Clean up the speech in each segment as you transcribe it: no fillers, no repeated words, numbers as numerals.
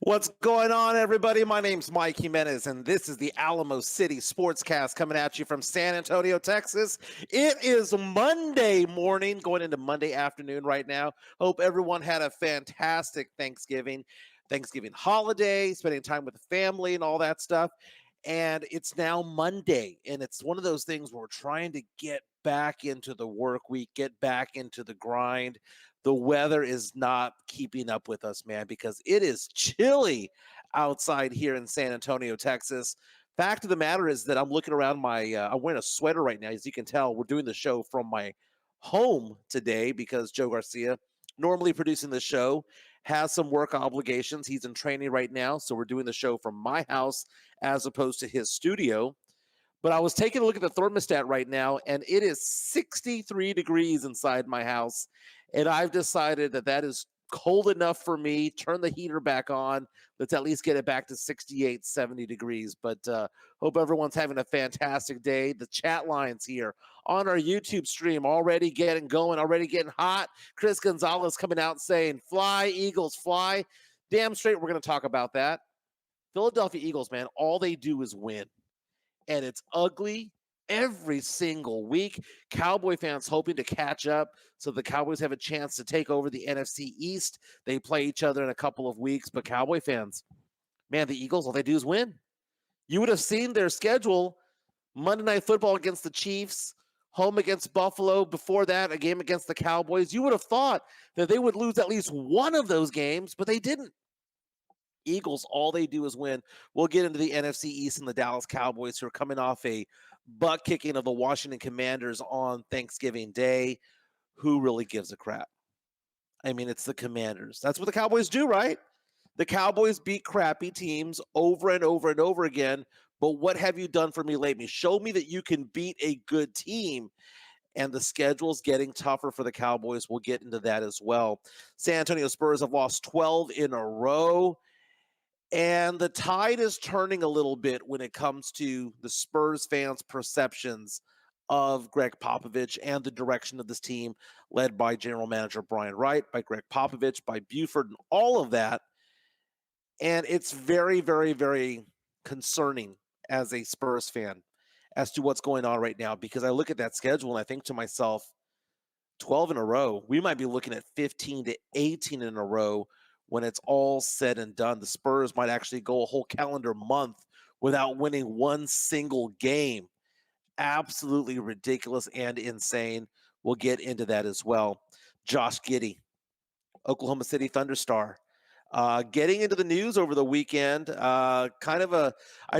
What's going on, everybody? My name's Mike Jimenez, and this is the Alamo City Sportscast coming at you from San Antonio, Texas. It is Monday morning, going into Monday afternoon right now. Hope everyone had a fantastic Thanksgiving holiday, spending time with the family and all that stuff. And it's now Monday, and it's one of those things where we're trying to get back into the work week, get back into the grind. The weather is not keeping up with us, man, because it is chilly outside here in San Antonio, Texas. Fact of the matter is that I'm looking around I'm wearing a sweater right now. As you can tell, we're doing the show from my home today because Joe Garcia, normally producing the show, has some work obligations. He's in training right now, so we're doing the show from my house as opposed to his studio. But I was taking a look at the thermostat right now, and it is 63 degrees inside my house. And I've decided that is cold enough for me. Turn the heater back on. Let's at least get it back to 68, 70 degrees. But hope everyone's having a fantastic day. The chat lines here on our YouTube stream already getting going, already getting hot. Chris Gonzalez coming out saying, fly, Eagles, fly. Damn straight we're going to talk about that. Philadelphia Eagles, man, all they do is win. And it's ugly every single week. Cowboy fans hoping to catch up so the Cowboys have a chance to take over the NFC East. They play each other in a couple of weeks, but Cowboy fans, man, the Eagles, all they do is win. You would have seen their schedule: Monday Night Football against the Chiefs, home against Buffalo, before that a game against the Cowboys. You would have thought that they would lose at least one of those games, but they didn't. Eagles, all they do is win. We'll get into the NFC East and the Dallas Cowboys, who are coming off a butt kicking of the Washington Commanders on Thanksgiving Day. Who really gives a crap? I mean, it's the Commanders. That's what the Cowboys do, right? The Cowboys beat crappy teams over and over and over again. But what have you done for me lately? Show me that you can beat a good team. And the schedule's getting tougher for the Cowboys. We'll get into that as well. San Antonio Spurs have lost 12 in a row. And the tide is turning a little bit when it comes to the Spurs fans' perceptions of Greg Popovich and the direction of this team, led by General Manager Brian Wright, by Greg Popovich, by Buford, and all of that. And it's very, very, very concerning as a Spurs fan as to what's going on right now, because I look at that schedule and I think to myself, 12 in a row, we might be looking at 15 to 18 in a row. When it's all said and done, the Spurs might actually go a whole calendar month without winning one single game. Absolutely ridiculous and insane. We'll get into that as well. Josh Giddey, Oklahoma City Thunder star, getting into the news over the weekend. I'm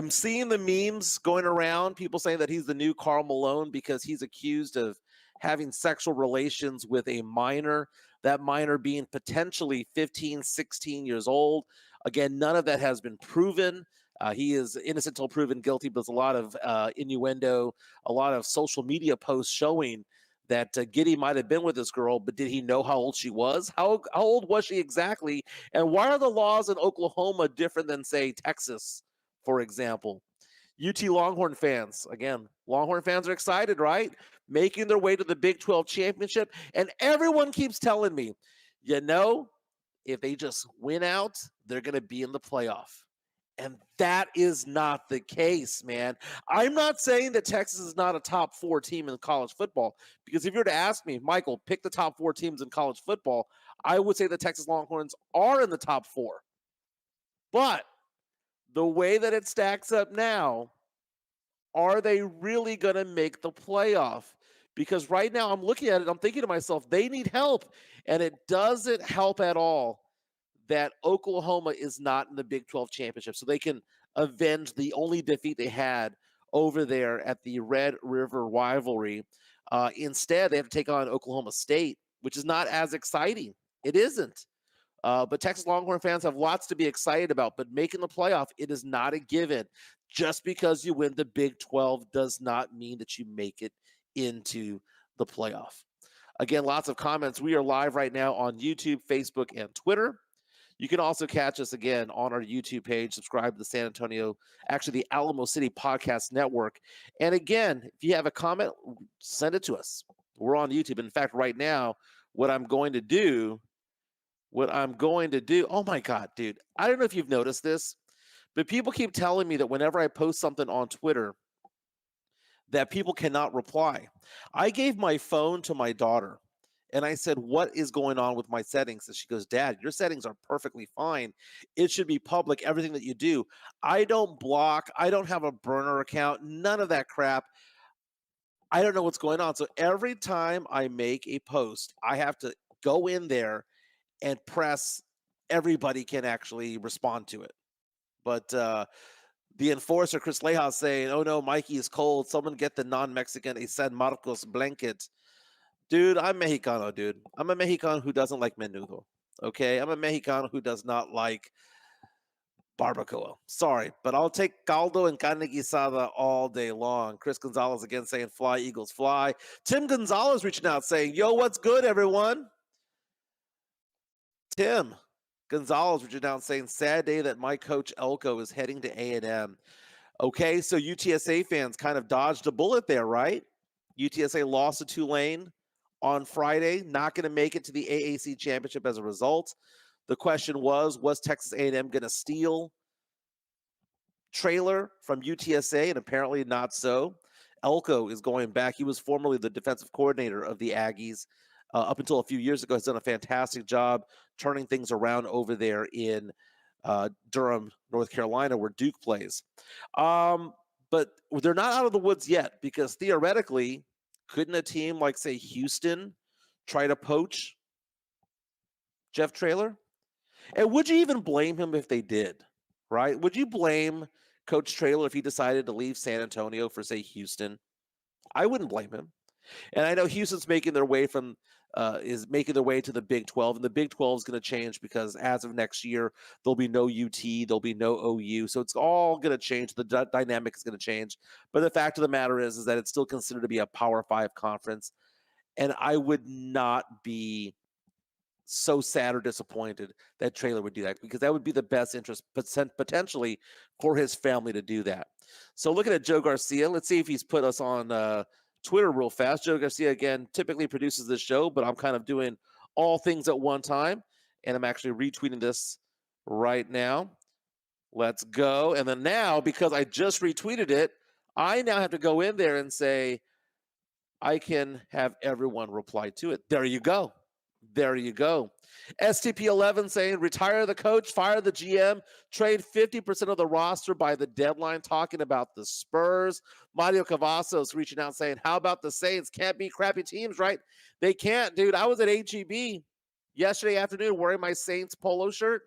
seeing the memes going around, people saying that he's the new Karl Malone because he's accused of having sexual relations with a minor, that minor being potentially 15, 16 years old. Again, none of that has been proven. He is innocent until proven guilty, but there's a lot of innuendo, a lot of social media posts showing that Giddey might have been with this girl, but did he know how old she was? How old was she exactly? And why are the laws in Oklahoma different than, say, Texas, for example? UT Longhorn fans, again, Longhorn fans are excited, right? Making their way to the Big 12 championship. And everyone keeps telling me, if they just win out, they're going to be in the playoff. And that is not the case, man. I'm not saying that Texas is not a top 4 team in college football, because if you were to ask me, Michael, pick the top 4 teams in college football, I would say the Texas Longhorns are in the top 4. But the way that it stacks up now, are they really going to make the playoff? Because right now I'm looking at it, I'm thinking to myself, they need help. And it doesn't help at all that Oklahoma is not in the Big 12 championship, so they can avenge the only defeat they had over there at the Red River rivalry. Instead, they have to take on Oklahoma State, which is not as exciting. It isn't. But Texas Longhorn fans have lots to be excited about, but making the playoff, it is not a given. Just because you win the Big 12 does not mean that you make it into the playoff. Again, lots of comments. We are live right now on YouTube, Facebook, and Twitter. You can also catch us again on our YouTube page. Subscribe to the Alamo City Podcast Network. And again, if you have a comment, send it to us. We're on YouTube. In fact, right now, what I'm going to do, what I'm going to do. Oh my God, dude. I don't know if you've noticed this, but people keep telling me that whenever I post something on Twitter, that people cannot reply. I gave my phone to my daughter and I said, "What is going on with my settings?" And she goes, "Dad, your settings are perfectly fine. It should be public, everything that you do." I don't block, I don't have a burner account, none of that crap. I don't know what's going on. So every time I make a post, I have to go in there and press everybody can actually respond to it. But the enforcer, Chris Lejas, saying, "Oh no, Mikey is cold. Someone get the non-Mexican a San Marcos blanket." Dude, I'm Mexicano, dude. I'm a Mexican who doesn't like menudo. Okay, I'm a Mexican who does not like barbacoa. Sorry, but I'll take caldo and carne guisada all day long. Chris Gonzalez again saying, "Fly, Eagles, fly." Tim Gonzalez reaching out saying, "Yo, what's good, everyone?" Tim Gonzalez reaching out saying, "Sad day that my coach Elko is heading to A&M." Okay, so UTSA fans kind of dodged a bullet there, right? UTSA lost to Tulane on Friday, not going to make it to the AAC championship as a result. The question was Texas A&M going to steal Trailer from UTSA? And apparently not so. Elko is going back. He was formerly the defensive coordinator of the Aggies up until a few years ago. Has done a fantastic job turning things around over there in Durham, North Carolina, where Duke plays. But they're not out of the woods yet, because theoretically, couldn't a team like, say, Houston try to poach Jeff Traylor? And would you even blame him if they did, right? Would you blame Coach Traylor if he decided to leave San Antonio for, say, Houston? I wouldn't blame him. And I know Houston's making their way is making their way to the Big 12, and the Big 12 is going to change because as of next year, there'll be no UT, there'll be no OU, so it's all going to change. The dynamic is going to change. But the fact of the matter is that it's still considered to be a Power 5 conference, and I would not be so sad or disappointed that Traylor would do that, because that would be the best interest potentially for his family to do that. So looking at Joe Garcia, let's see if he's put us on Twitter real fast. Joe Garcia, again, typically produces this show, but I'm kind of doing all things at one time, and I'm actually retweeting this right now. Let's go. And then now, because I just retweeted it, I now have to go in there and say, I can have everyone reply to it. There you go. There you go. STP11 saying, retire the coach, fire the GM, trade 50% of the roster by the deadline, talking about the Spurs. Mario Cavazos reaching out saying, how about the Saints? Can't beat crappy teams, right? They can't, dude. I was at HEB yesterday afternoon wearing my Saints polo shirt.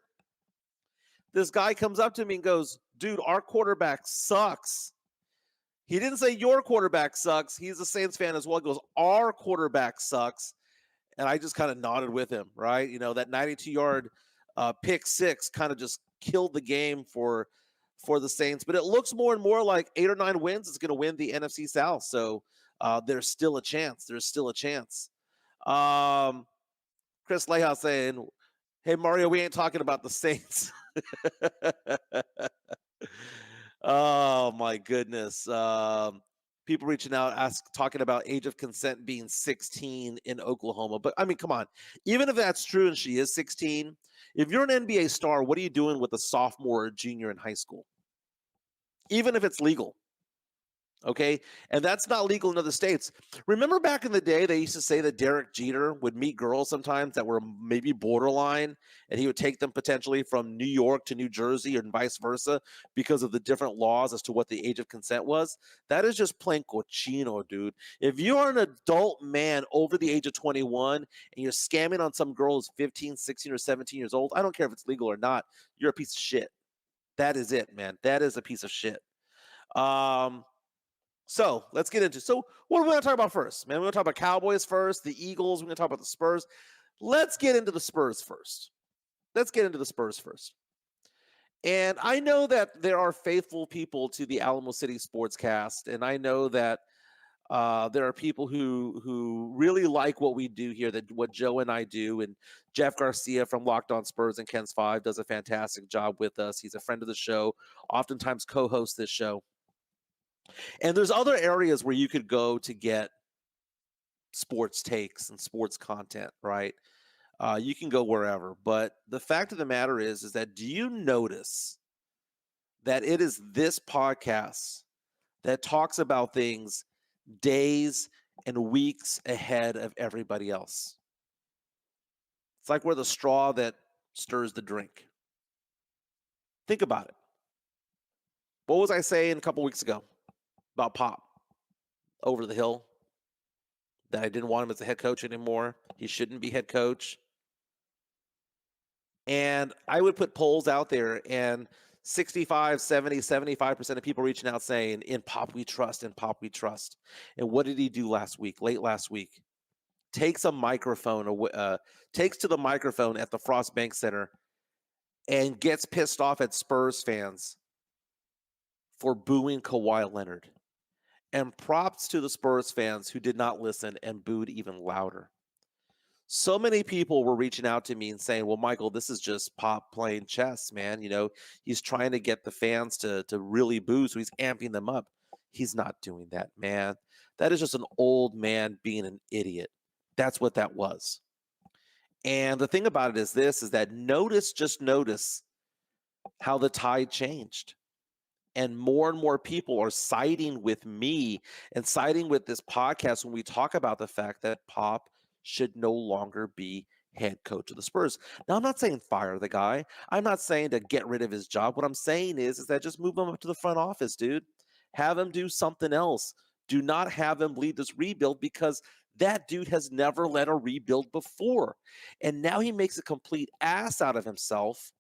This guy comes up to me and goes, dude, our quarterback sucks. He didn't say your quarterback sucks. He's a Saints fan as well. He goes, our quarterback sucks. And I just kind of nodded with him, right? You know, that 92-yard pick six kind of just killed the game for the Saints. But it looks more and more like 8 or 9 wins is going to win the NFC South. So there's still a chance. There's still a chance. Chris Lejas saying, hey, Mario, we ain't talking about the Saints. Oh, my goodness. People reaching out, talking about age of consent being 16 in Oklahoma. But I mean, come on, even if that's true and she is 16, if you're an NBA star, what are you doing with a sophomore or junior in high school? Even if it's legal. Okay. And that's not legal in other states. Remember back in the day, they used to say that Derek Jeter would meet girls sometimes that were maybe borderline, and he would take them potentially from New York to New Jersey and vice versa because of the different laws as to what the age of consent was. That is just plain cochino, dude. If you are an adult man over the age of 21 and you're scamming on some girl who's 15, 16, or 17 years old, I don't care if it's legal or not, you're a piece of shit. That is it, man. That is a piece of shit. So let's get into. So what are we going to talk about first, man? We're going to talk about Cowboys first, the Eagles. We're going to talk about the Spurs. Let's get into the Spurs first. And I know that there are faithful people to the Alamo City Sportscast, and I know that there are people who really like what we do here, that what Joe and I do, and Jeff Garcia from Locked On Spurs and Ken's Five does a fantastic job with us. He's a friend of the show, oftentimes co-hosts this show. And there's other areas where you could go to get sports takes and sports content, right? You can go wherever. But the fact of the matter is that do you notice that it is this podcast that talks about things days and weeks ahead of everybody else? It's like we're the straw that stirs the drink. Think about it. What was I saying a couple weeks ago about Pop over the hill? That I didn't want him as a head coach anymore. He shouldn't be head coach. And I would put polls out there, and 65, 70, 75% of people reaching out saying, in Pop we trust, in Pop we trust. And what did he do late last week? Takes a microphone, takes to the microphone at the Frost Bank Center and gets pissed off at Spurs fans for booing Kawhi Leonard. And props to the Spurs fans who did not listen and booed even louder. So many people were reaching out to me and saying, well, Michael, this is just Pop playing chess, man. You know, he's trying to get the fans to really boo, so he's amping them up. He's not doing that, man. That is just an old man being an idiot. That's what that was. And the thing about it is this, is that just notice how the tide changed. And more people are siding with me and siding with this podcast when we talk about the fact that Pop should no longer be head coach of the Spurs. Now, I'm not saying fire the guy. I'm not saying to get rid of his job. What I'm saying is that just move him up to the front office, dude. Have him do something else. Do not have him lead this rebuild, because that dude has never led a rebuild before. And now he makes a complete ass out of himself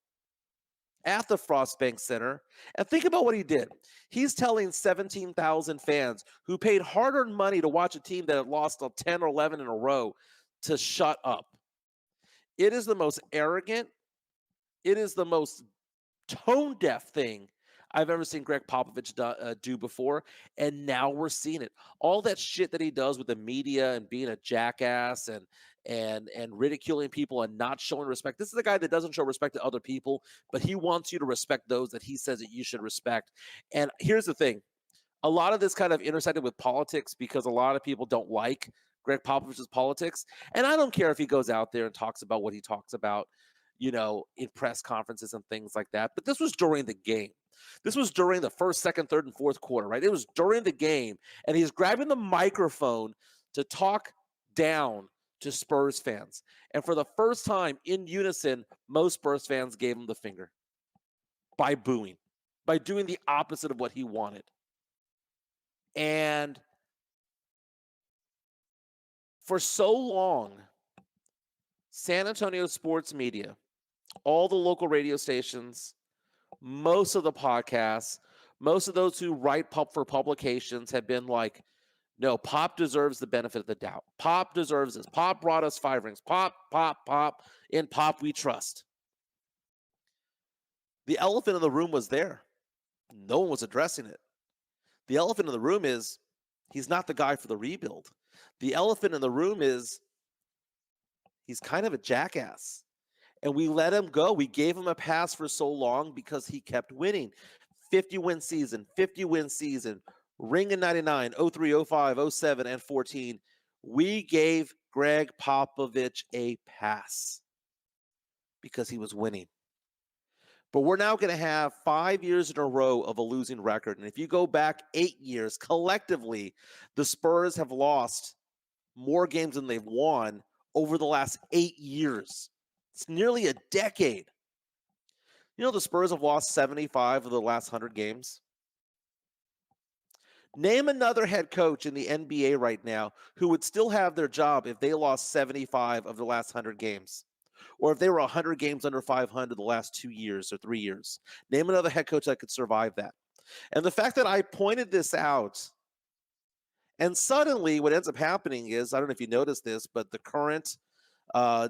at the Frost Bank Center. And think about what he did. He's telling 17,000 fans who paid hard-earned money to watch a team that had lost 10 or 11 in a row to shut up. It is the most arrogant, it is the most tone-deaf thing I've ever seen Greg Popovich do before, and now we're seeing it. All that shit that he does with the media and being a jackass and ridiculing people and not showing respect. This is a guy that doesn't show respect to other people, but he wants you to respect those that he says that you should respect. And here's the thing. A lot of this kind of intersected with politics because a lot of people don't like Greg Popovich's politics. And I don't care if he goes out there and talks about what he talks about, you know, in press conferences and things like that. But this was during the game. This was during the first, second, third, and fourth quarter, right? It was during the game. And he's grabbing the microphone to talk down to Spurs fans. And for the first time in unison, most Spurs fans gave him the finger by booing, by doing the opposite of what he wanted. And for so long, San Antonio sports media, all the local radio stations, most of the podcasts, most of those who write for publications have been like, no, Pop deserves the benefit of the doubt. Pop deserves this. Pop brought us 5 rings. Pop. In Pop we trust. The elephant in the room was there. No one was addressing it. The elephant in the room is he's not the guy for the rebuild. The elephant in the room is he's kind of a jackass. And we let him go. We gave him a pass for so long because he kept winning. 50-win season, ring in 99, 03, 05, 07, and 14. We gave Greg Popovich a pass because he was winning. But we're now going to have 5 years in a row of a losing record. And if you go back 8 years, collectively, the Spurs have lost more games than they've won over the last 8 years. It's nearly a decade. You know, the Spurs have lost 75 of the last 100 games. Name another head coach in the NBA right now who would still have their job if they lost 75 of the last 100 games, or if they were 100 games under 500 the last 2 years or 3 years. Name another head coach that could survive that. And the fact that I pointed this out, and suddenly what ends up happening is, I don't know if you noticed this, but the Current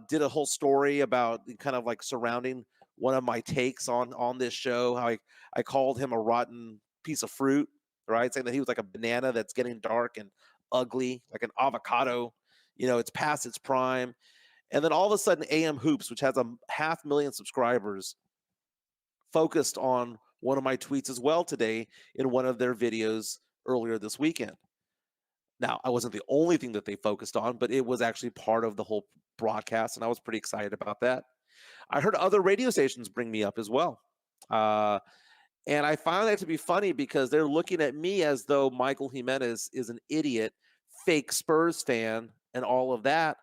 did a whole story about kind of like surrounding one of my takes on this show, how I called him a rotten piece of fruit, right? Saying that he was like a banana that's getting dark and ugly, like an avocado, you know, it's past its prime. And then all of a sudden, AM Hoops, which has 500,000 subscribers, focused on one of my tweets as well today in one of their videos earlier this weekend. Now, I wasn't the only thing that they focused on, but it was actually part of the whole broadcast, and I was pretty excited about that. I heard other radio stations bring me up as well. Uh, and I found that to be funny because they're looking at me as though Michael Jimenez is an idiot, fake Spurs fan, and all of that.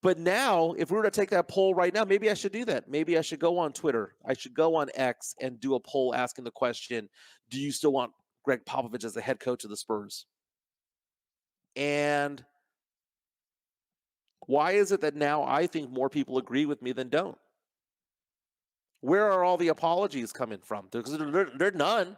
But now, if we were to take that poll right now, maybe I should do that. Maybe I should go on Twitter. I should go on X and do a poll asking the question, do you still want Greg Popovich as the head coach of the Spurs? And why is it that now I think more people agree with me than don't? Where are all the apologies coming from? Because they're none.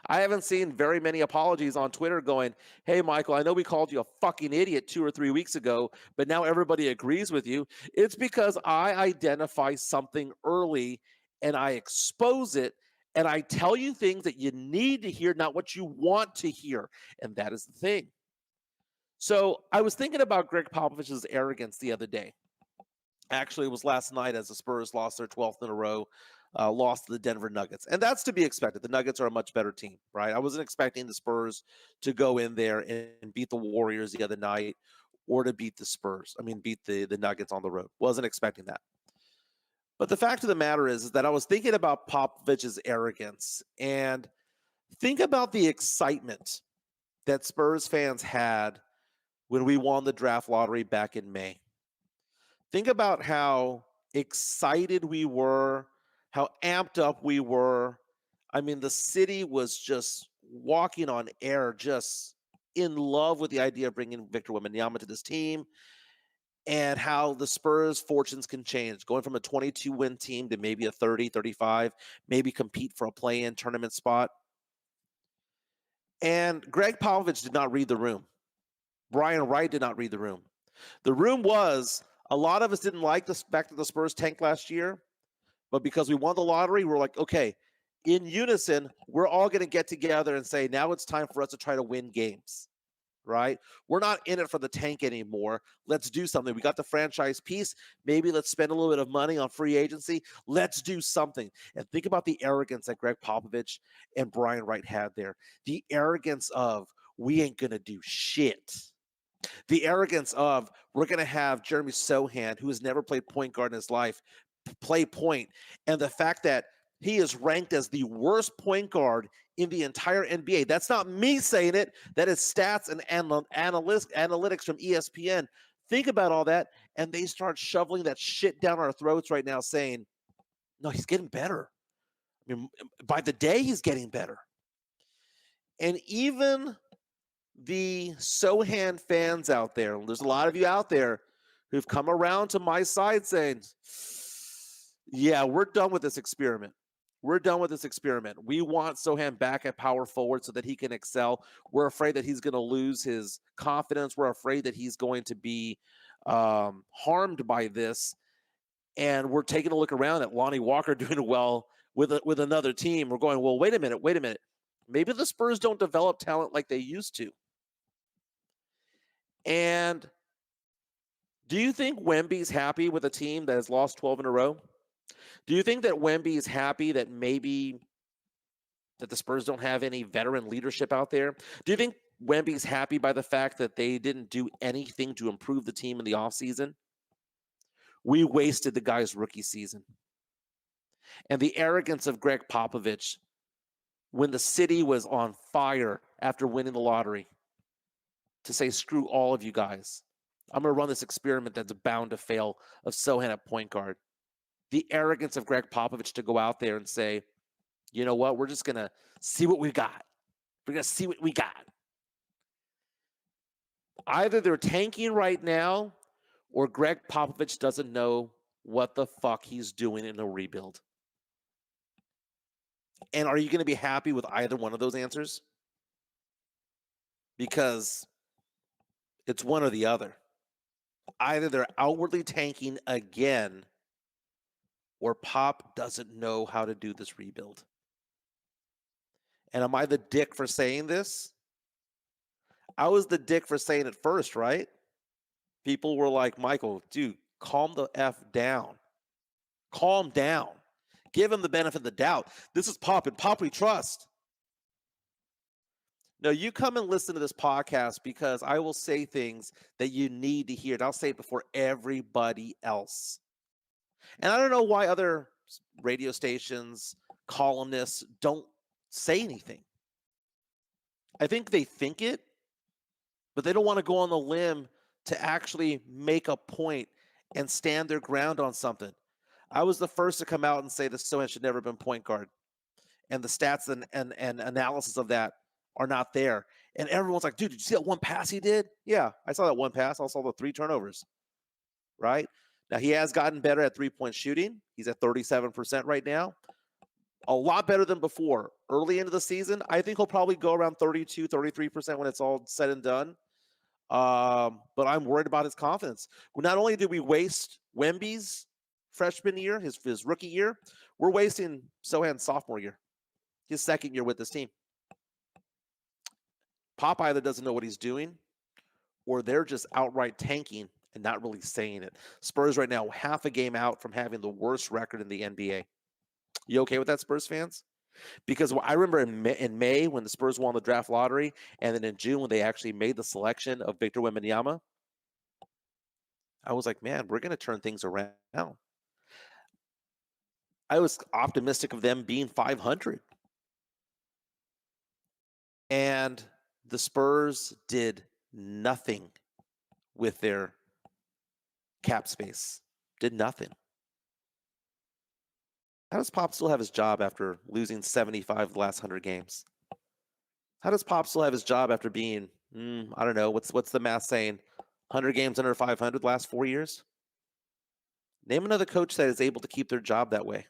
I haven't seen very many apologies on Twitter going, hey, Michael, I know we called you a fucking idiot 2 or 3 weeks ago, but now everybody agrees with you. It's because I identify something early and I expose it and I tell you things that you need to hear, not what you want to hear. And that is the thing. So I was thinking about Greg Popovich's arrogance the other day. Actually, it was last night as the Spurs lost their 12th in a row, lost to the Denver Nuggets. And that's to be expected. The Nuggets are a much better team, right? I wasn't expecting the Spurs to go in there and beat the Warriors the other night or to beat the Spurs. I mean, beat the Nuggets on the road. Wasn't expecting that. But the fact of the matter is that I was thinking about Popovich's arrogance and think about the excitement that Spurs fans had when we won the draft lottery back in May. Think about how excited we were, how amped up we were. I mean, the city was just walking on air, just in love with the idea of bringing Victor Wembanyama to this team and how the Spurs' fortunes can change, going from a 22-win team to maybe a 30, 35, maybe compete for a play-in tournament spot. And Greg Popovich did not read the room. Brian Wright did not read the room. The room was, a lot of us didn't like the fact that the Spurs tanked last year, but because we won the lottery, we're like, okay, in unison, we're all going to get together and say, now it's time for us to try to win games, right? We're not in it for the tank anymore. Let's do something. We got the franchise piece. Maybe let's spend a little bit of money on free agency. Let's do something. And think about the arrogance that Greg Popovich and Brian Wright had there. The arrogance of, we ain't going to do shit. The arrogance of, we're going to have Jeremy Sohan, who has never played point guard in his life, play point. And the fact that he is ranked as the worst point guard in the entire NBA. That's not me saying it. That is stats and analytics from ESPN. Think about all that. And they start shoveling that shit down our throats right now saying, no, he's getting better. I mean, by the day, he's getting better. And even the Sohan fans out there, there's a lot of you out there who've come around to my side saying, yeah, we're done with this experiment. We're done with this experiment. We want Sohan back at power forward so that he can excel. We're afraid that he's going to lose his confidence. We're afraid that he's going to be harmed by this. And we're taking a look around at Lonnie Walker doing well with another team. We're going, well, wait a minute. Maybe the Spurs don't develop talent like they used to. And do you think Wemby's happy with a team that has lost 12 in a row? Do you think that Wemby is happy that maybe that the Spurs don't have any veteran leadership out there? Do you think Wemby's happy by the fact that they didn't do anything to improve the team in the offseason? We wasted the guy's rookie season. And the arrogance of Greg Popovich when the city was on fire after winning the lottery to say, screw all of you guys. I'm going to run this experiment that's bound to fail of Sohan at point guard. The arrogance of Greg Popovich to go out there and say, you know what, we're just going to see what we got. We're going to see what we got. Either they're tanking right now or Greg Popovich doesn't know what the fuck he's doing in a rebuild. And are you going to be happy with either one of those answers? Because it's one or the other. Either they're outwardly tanking again or Pop doesn't know how to do this rebuild. And am I the dick for saying this? I was the dick for saying it first, right? People were like, Michael, dude, calm the F down. Calm down. Give him the benefit of the doubt. This is Pop, and Pop we trust. No, you come and listen to this podcast because I will say things that you need to hear. And I'll say it before everybody else. And I don't know why other radio stations, columnists don't say anything. I think they think it, but they don't want to go on the limb to actually make a point and stand their ground on something. I was the first to come out and say that Sohan should never have been point guard. And the stats and analysis of that are not there. And everyone's like, dude, did you see that one pass he did? Yeah, I saw that one pass. I saw the 3 turnovers, right? Now, he has gotten better at three-point shooting. He's at 37% right now. A lot better than before. Early into the season, I think he'll probably go around 32, 33% when it's all said and done. But I'm worried about his confidence. Well, not only did we waste Wemby's freshman year, his rookie year, we're wasting Sohan's sophomore year, his second year with this team. Pop either doesn't know what he's doing or they're just outright tanking and not really saying it. Spurs right now, half a game out from having the worst record in the NBA. You okay with that, Spurs fans? Because I remember in May when the Spurs won the draft lottery, and then in June when they actually made the selection of Victor Wembanyama, I was like, man, we're going to turn things around. I was optimistic of them being 500. And the Spurs did nothing with their cap space. Did nothing. How does Pop still have his job after losing 75 of the last 100 games? How does Pop still have his job after being, I don't know, what's the math saying? 100 games under 500 the last 4 years? Name another coach that is able to keep their job that way.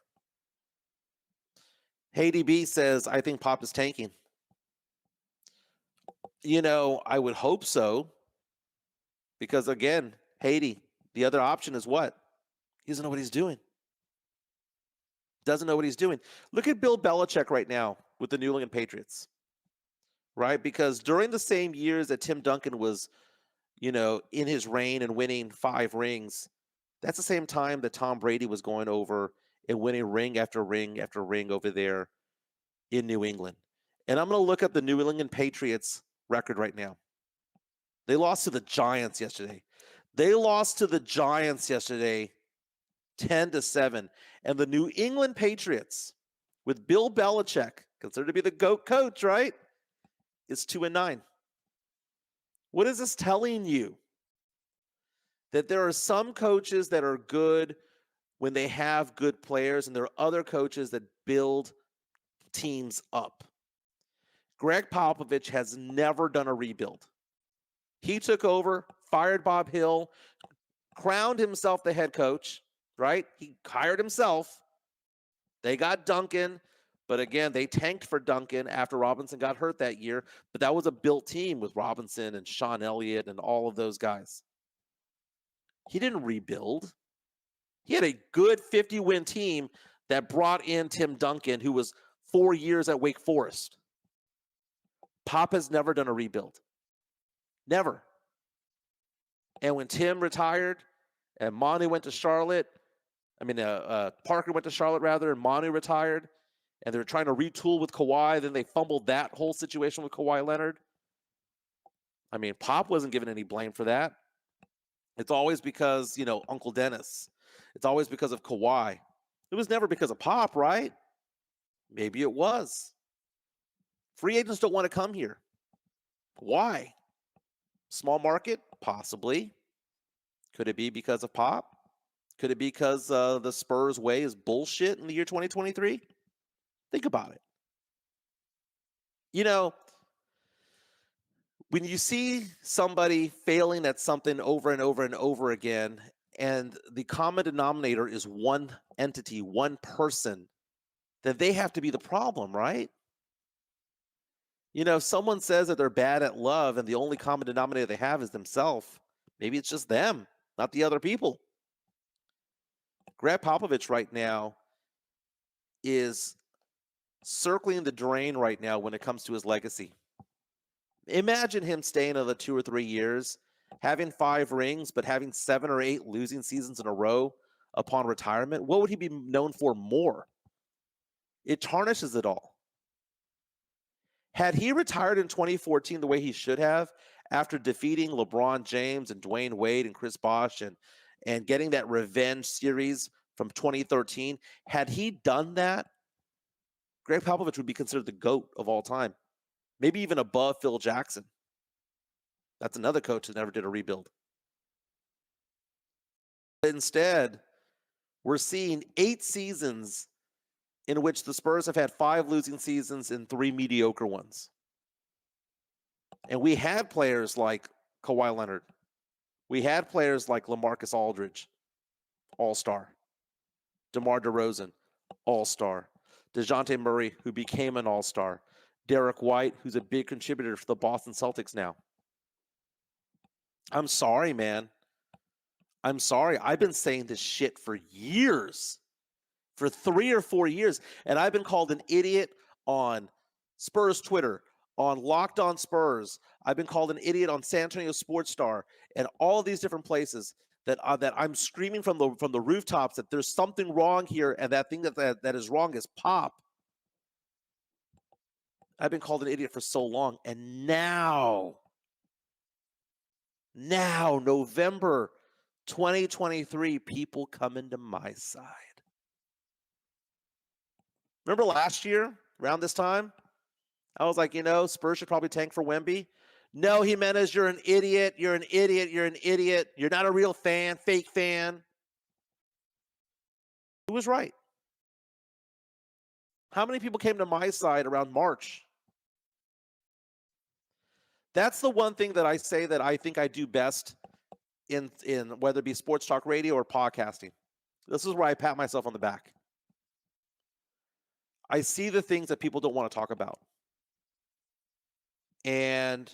Haiti B says, I think Pop is tanking. I would hope so. Because again, Haiti, the other option is what? He doesn't know what he's doing. Doesn't know what he's doing. Look at Bill Belichick right now with the New England Patriots. Right? Because during the same years that Tim Duncan was, in his reign and winning 5 rings, that's the same time that Tom Brady was going over and winning ring after ring after ring over there in New England. And I'm going to look up the New England Patriots record right now. They lost to the Giants yesterday. 10-7. And the New England Patriots, with Bill Belichick, considered to be the GOAT coach, right, is 2-9. What is this telling you? That there are some coaches that are good when they have good players, and there are other coaches that build teams up. Greg Popovich has never done a rebuild. He took over, fired Bob Hill, crowned himself the head coach, right? He hired himself. They got Duncan, but again, they tanked for Duncan after Robinson got hurt that year. But that was a built team with Robinson and Sean Elliott and all of those guys. He didn't rebuild. He had a good 50-win team that brought in Tim Duncan, who was 4 years at Wake Forest. Pop has never done a rebuild. Never. And when Tim retired and Monty went to Charlotte, Parker went to Charlotte rather, and Monty retired, and they were trying to retool with Kawhi. Then they fumbled that whole situation with Kawhi Leonard. Pop wasn't given any blame for that. It's always because, Uncle Dennis. It's always because of Kawhi. It was never because of Pop, right? Maybe it was. Free agents don't want to come here. Why? Small market? Possibly. Could it be because of Pop? Could it be because the Spurs way is bullshit in the year 2023? Think about it. When you see somebody failing at something over and over and over again, and the common denominator is one entity, one person, then they have to be the problem, right? If someone says that they're bad at love and the only common denominator they have is themselves, maybe it's just them, not the other people. Greg Popovich right now is circling the drain right now when it comes to his legacy. Imagine him staying another 2 or 3 years, having 5 rings, but having 7 or 8 losing seasons in a row upon retirement. What would he be known for more? It tarnishes it all. Had he retired in 2014 the way he should have, after defeating LeBron James and Dwayne Wade and Chris Bosh and getting that revenge series from 2013, had he done that, Greg Popovich would be considered the GOAT of all time, maybe even above Phil Jackson. That's another coach that never did a rebuild. Instead, we're seeing 8 seasons in which the Spurs have had 5 losing seasons and 3 mediocre ones. And we had players like Kawhi Leonard. We had players like LaMarcus Aldridge, all-star. DeMar DeRozan, all-star. DeJounte Murray, who became an all-star. Derek White, who's a big contributor for the Boston Celtics now. I'm sorry, man. I'm sorry. I've been saying this shit for years. For 3 or 4 years. And I've been called an idiot on Spurs Twitter, on Locked On Spurs. I've been called an idiot on San Antonio Sportscast and all these different places that I'm screaming from the rooftops that there's something wrong here, and that thing that is wrong is Pop. I've been called an idiot for so long, and now November 2023, people coming to my side. Remember last year, around this time? I was like, Spurs should probably tank for Wemby. No, Jimenez, you're an idiot. You're an idiot. You're an idiot. You're not a real fan, fake fan. Who was right? How many people came to my side around March? That's the one thing that I say that I think I do best in whether it be sports talk radio or podcasting. This is where I pat myself on the back. I see the things that people don't want to talk about. And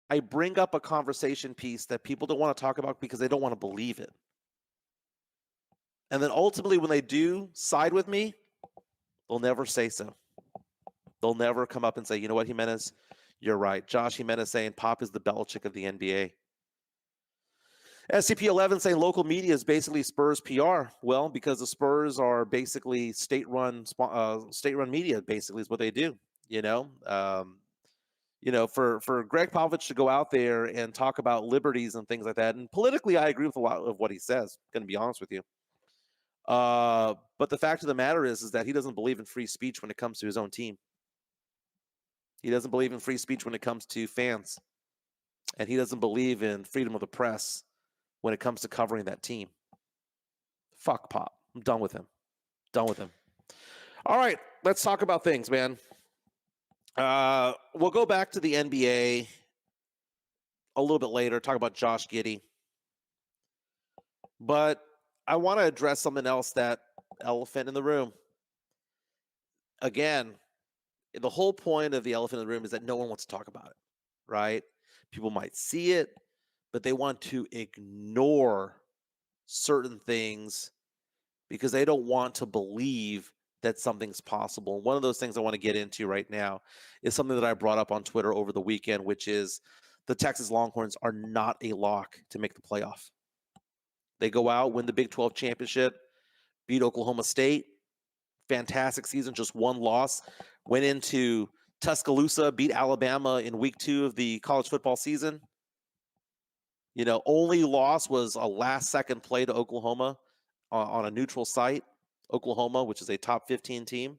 I bring up a conversation piece that people don't want to talk about because they don't want to believe it. And then ultimately, when they do side with me, they'll never say so. They'll never come up and say, you know what, Jimenez, you're right. Josh Jimenez saying Pop is the Belichick of the NBA. SCP-11 saying local media is basically Spurs PR. Well, because the Spurs are basically state-run media, basically is what they do. For Greg Popovich to go out there and talk about liberties and things like that, and politically, I agree with a lot of what he says. Going to be honest with you. But the fact of the matter is that he doesn't believe in free speech when it comes to his own team. He doesn't believe in free speech when it comes to fans. And he doesn't believe in freedom of the press when it comes to covering that team. Fuck Pop. I'm done with him. Done with him. All right, let's talk about things, man. We'll go back to the NBA a little bit later, talk about Josh Giddey. But I want to address something else, that elephant in the room. Again, the whole point of the elephant in the room is that no one wants to talk about it, right? People might see it, but they want to ignore certain things because they don't want to believe that something's possible. And one of those things I want to get into right now is something that I brought up on Twitter over the weekend, which is the Texas Longhorns are not a lock to make the playoff. They go out, win the Big 12 championship, beat Oklahoma State. Fantastic season, just one loss. Went into Tuscaloosa, beat Alabama in week 2 of the college football season. Only loss was a last-second play to Oklahoma on a neutral site. Oklahoma, which is a top 15 team.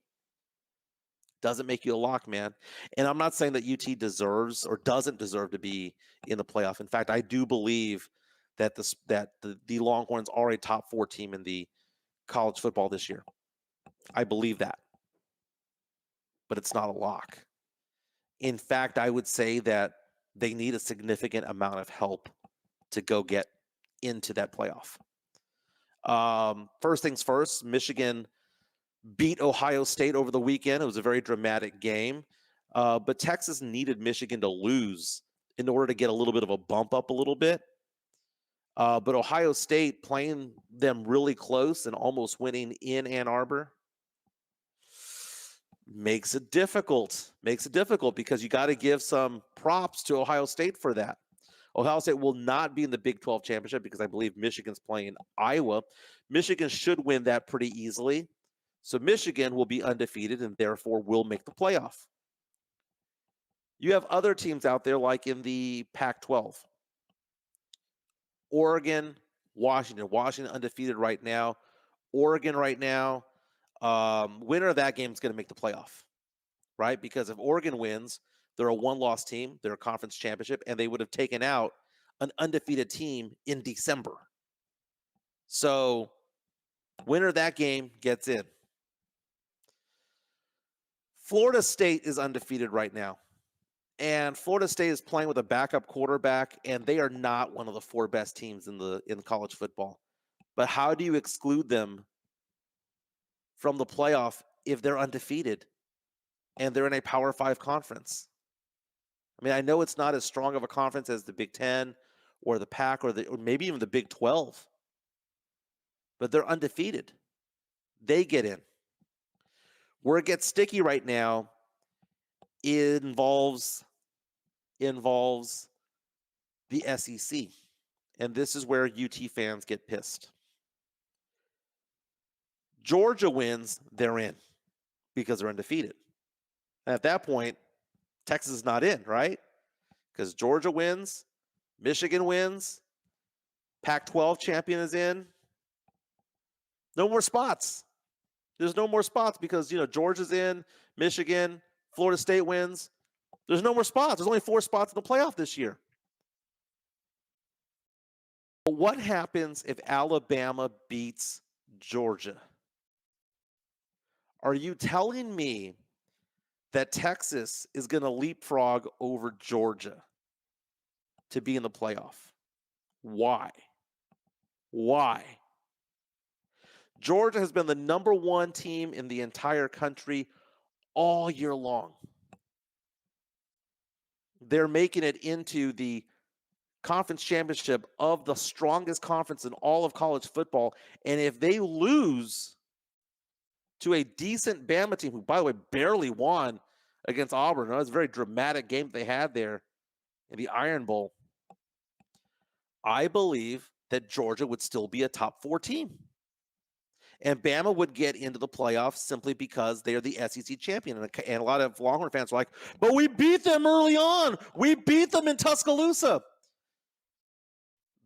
Doesn't make you a lock, man. And I'm not saying that UT deserves or doesn't deserve to be in the playoff. In fact, I do believe that the Longhorns are a top 4 team in the college football this year. I believe that. But it's not a lock. In fact, I would say that they need a significant amount of help to go get into that playoff. First things first, Michigan beat Ohio State over the weekend. It was a very dramatic game. But Texas needed Michigan to lose in order to get a little bit of a bump up a little bit. But Ohio State playing them really close and almost winning in Ann Arbor makes it difficult. Makes it difficult because you got to give some props to Ohio State for that. Ohio State will not be in the Big 12 championship because I believe Michigan's playing Iowa. Michigan should win that pretty easily. So Michigan will be undefeated and therefore will make the playoff. You have other teams out there like in the Pac-12. Oregon, Washington. Washington undefeated right now. Oregon right now. Winner of that game is going to make the playoff, right? Because if Oregon wins, they're a one-loss team. They're a conference championship, and they would have taken out an undefeated team in December. So winner of that game gets in. Florida State is undefeated right now. And Florida State is playing with a backup quarterback, and they are not one of the 4 best teams in college football. But how do you exclude them from the playoff if they're undefeated and they're in a Power 5 conference? I mean, I know it's not as strong of a conference as the Big Ten or the Pac or maybe even the Big 12, but they're undefeated. They get in. Where it gets sticky right now involves the SEC. And this is where UT fans get pissed. Georgia wins, they're in because they're undefeated. And at that point, Texas is not in, right? Because Georgia wins, Michigan wins, Pac-12 champion is in. No more spots. There's no more spots because, Georgia's in, Michigan, Florida State wins. There's no more spots. There's only 4 spots in the playoff this year. But what happens if Alabama beats Georgia? Are you telling me that Texas is going to leapfrog over Georgia to be in the playoff? Why? Georgia has been the number 1 team in the entire country all year long. They're making it into the conference championship of the strongest conference in all of college football. And if they lose to a decent Bama team, who, by the way, barely won against Auburn, that was a very dramatic game they had there in the Iron Bowl, I believe that Georgia would still be a top 4 team. And Bama would get into the playoffs simply because they're the SEC champion. And a lot of Longhorn fans are like, but we beat them early on. We beat them in Tuscaloosa.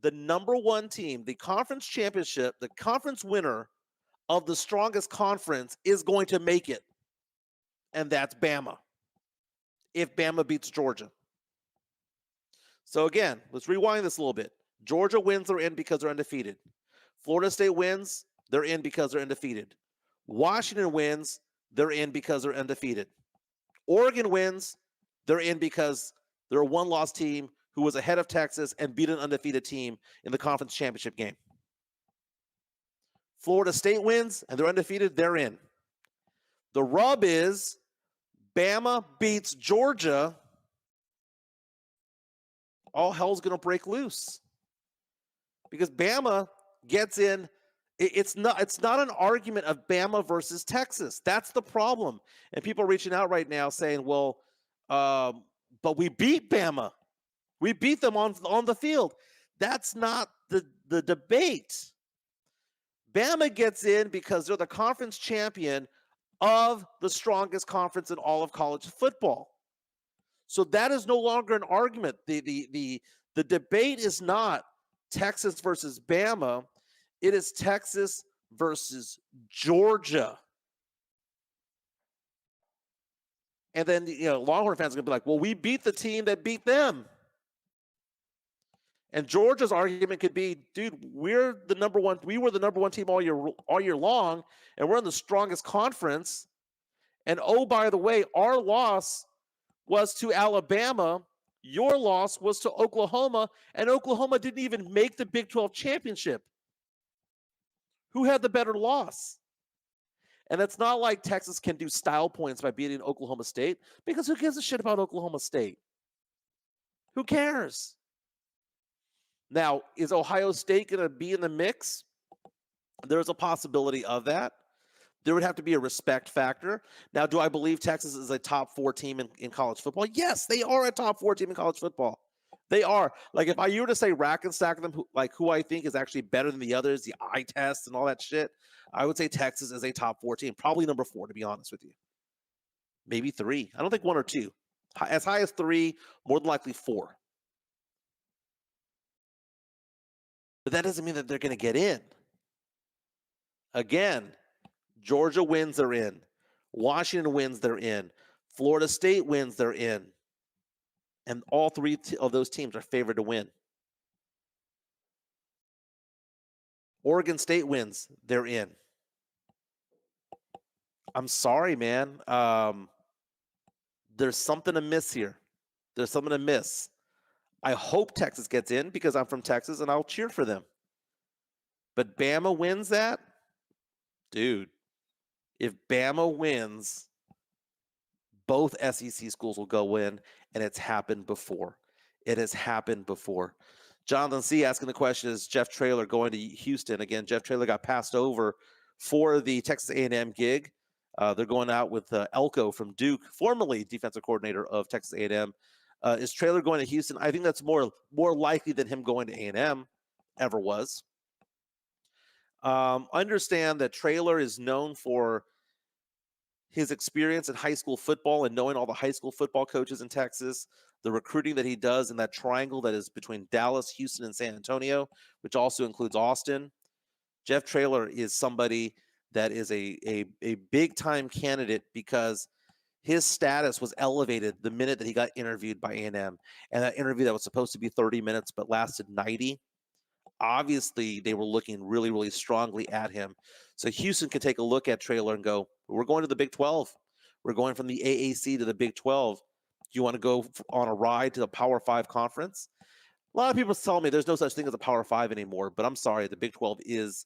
The number 1 team, the conference championship, the conference winner of the strongest conference is going to make it. And that's Bama. If Bama beats Georgia. So again, let's rewind this a little bit. Georgia wins, they're in because they're undefeated. Florida State wins, they're in because they're undefeated. Washington wins, they're in because they're undefeated. Oregon wins, they're in because they're a one-loss team who was ahead of Texas and beat an undefeated team in the conference championship game. Florida State wins, and they're undefeated, they're in. The rub is Bama beats Georgia, all hell's going to break loose. Because Bama gets in. It's not an argument of Bama versus Texas. That's the problem. And people are reaching out right now saying, well, but we beat Bama. We beat them on the field. That's not the debate. Bama gets in because they're the conference champion of the strongest conference in all of college football. So that is no longer an argument. The debate is not Texas versus Bama. It is Texas versus Georgia. And then, Longhorn fans are going to be like, well, we beat the team that beat them. And Georgia's argument could be, dude, we were the number 1 team all year long, and we're in the strongest conference. And oh, by the way, our loss was to Alabama. Your loss was to Oklahoma, and Oklahoma didn't even make the Big 12 championship. Who had the better loss? And it's not like Texas can do style points by beating Oklahoma State, because who gives a shit about Oklahoma State? Who cares? Now, is Ohio State going to be in the mix? There's a possibility of that. There would have to be a respect factor. Now, do I believe Texas is a top 4 team in college football? Yes, they are a top 4 team in college football. They are. Like, if you were to say rack and stack them, who I think is actually better than the others, the eye test and all that shit, I would say Texas is a top 14, probably number 4, to be honest with you. Maybe 3. I don't think 1 or 2. As high as 3, more than likely 4. But that doesn't mean that they're going to get in. Again, Georgia wins, they're in. Washington wins, they're in. Florida State wins, they're in. And all 3 of those teams are favored to win. Oregon State wins, they're in. I'm sorry, man. There's something amiss here. There's something amiss. I hope Texas gets in because I'm from Texas and I'll cheer for them. But Bama wins that? Dude, if Bama wins, both SEC schools will go in, and it's happened before. It has happened before. Jonathan C. asking the question, is Jeff Traylor going to Houston? Again, Jeff Traylor got passed over for the Texas A&M gig. They're going out with Elko from Duke, formerly defensive coordinator of Texas A&M. Is Traylor going to Houston? I think that's more likely than him going to A&M ever was. Understand that Traylor is known for his experience in high school football and knowing all the high school football coaches in Texas, the recruiting that he does in that triangle that is between Dallas, Houston, and San Antonio, which also includes Austin. Jeff Traylor is somebody that is a big-time candidate because his status was elevated the minute that he got interviewed by A&M. And that interview that was supposed to be 30 minutes but lasted 90. Obviously, they were looking really, really strongly at him. So Houston could take a look at Traylor and go, we're going to the Big 12. We're going from the AAC to the Big 12. Do you want to go on a ride to the Power 5 conference? A lot of people tell me there's no such thing as a Power 5 anymore, but I'm sorry, the Big 12 is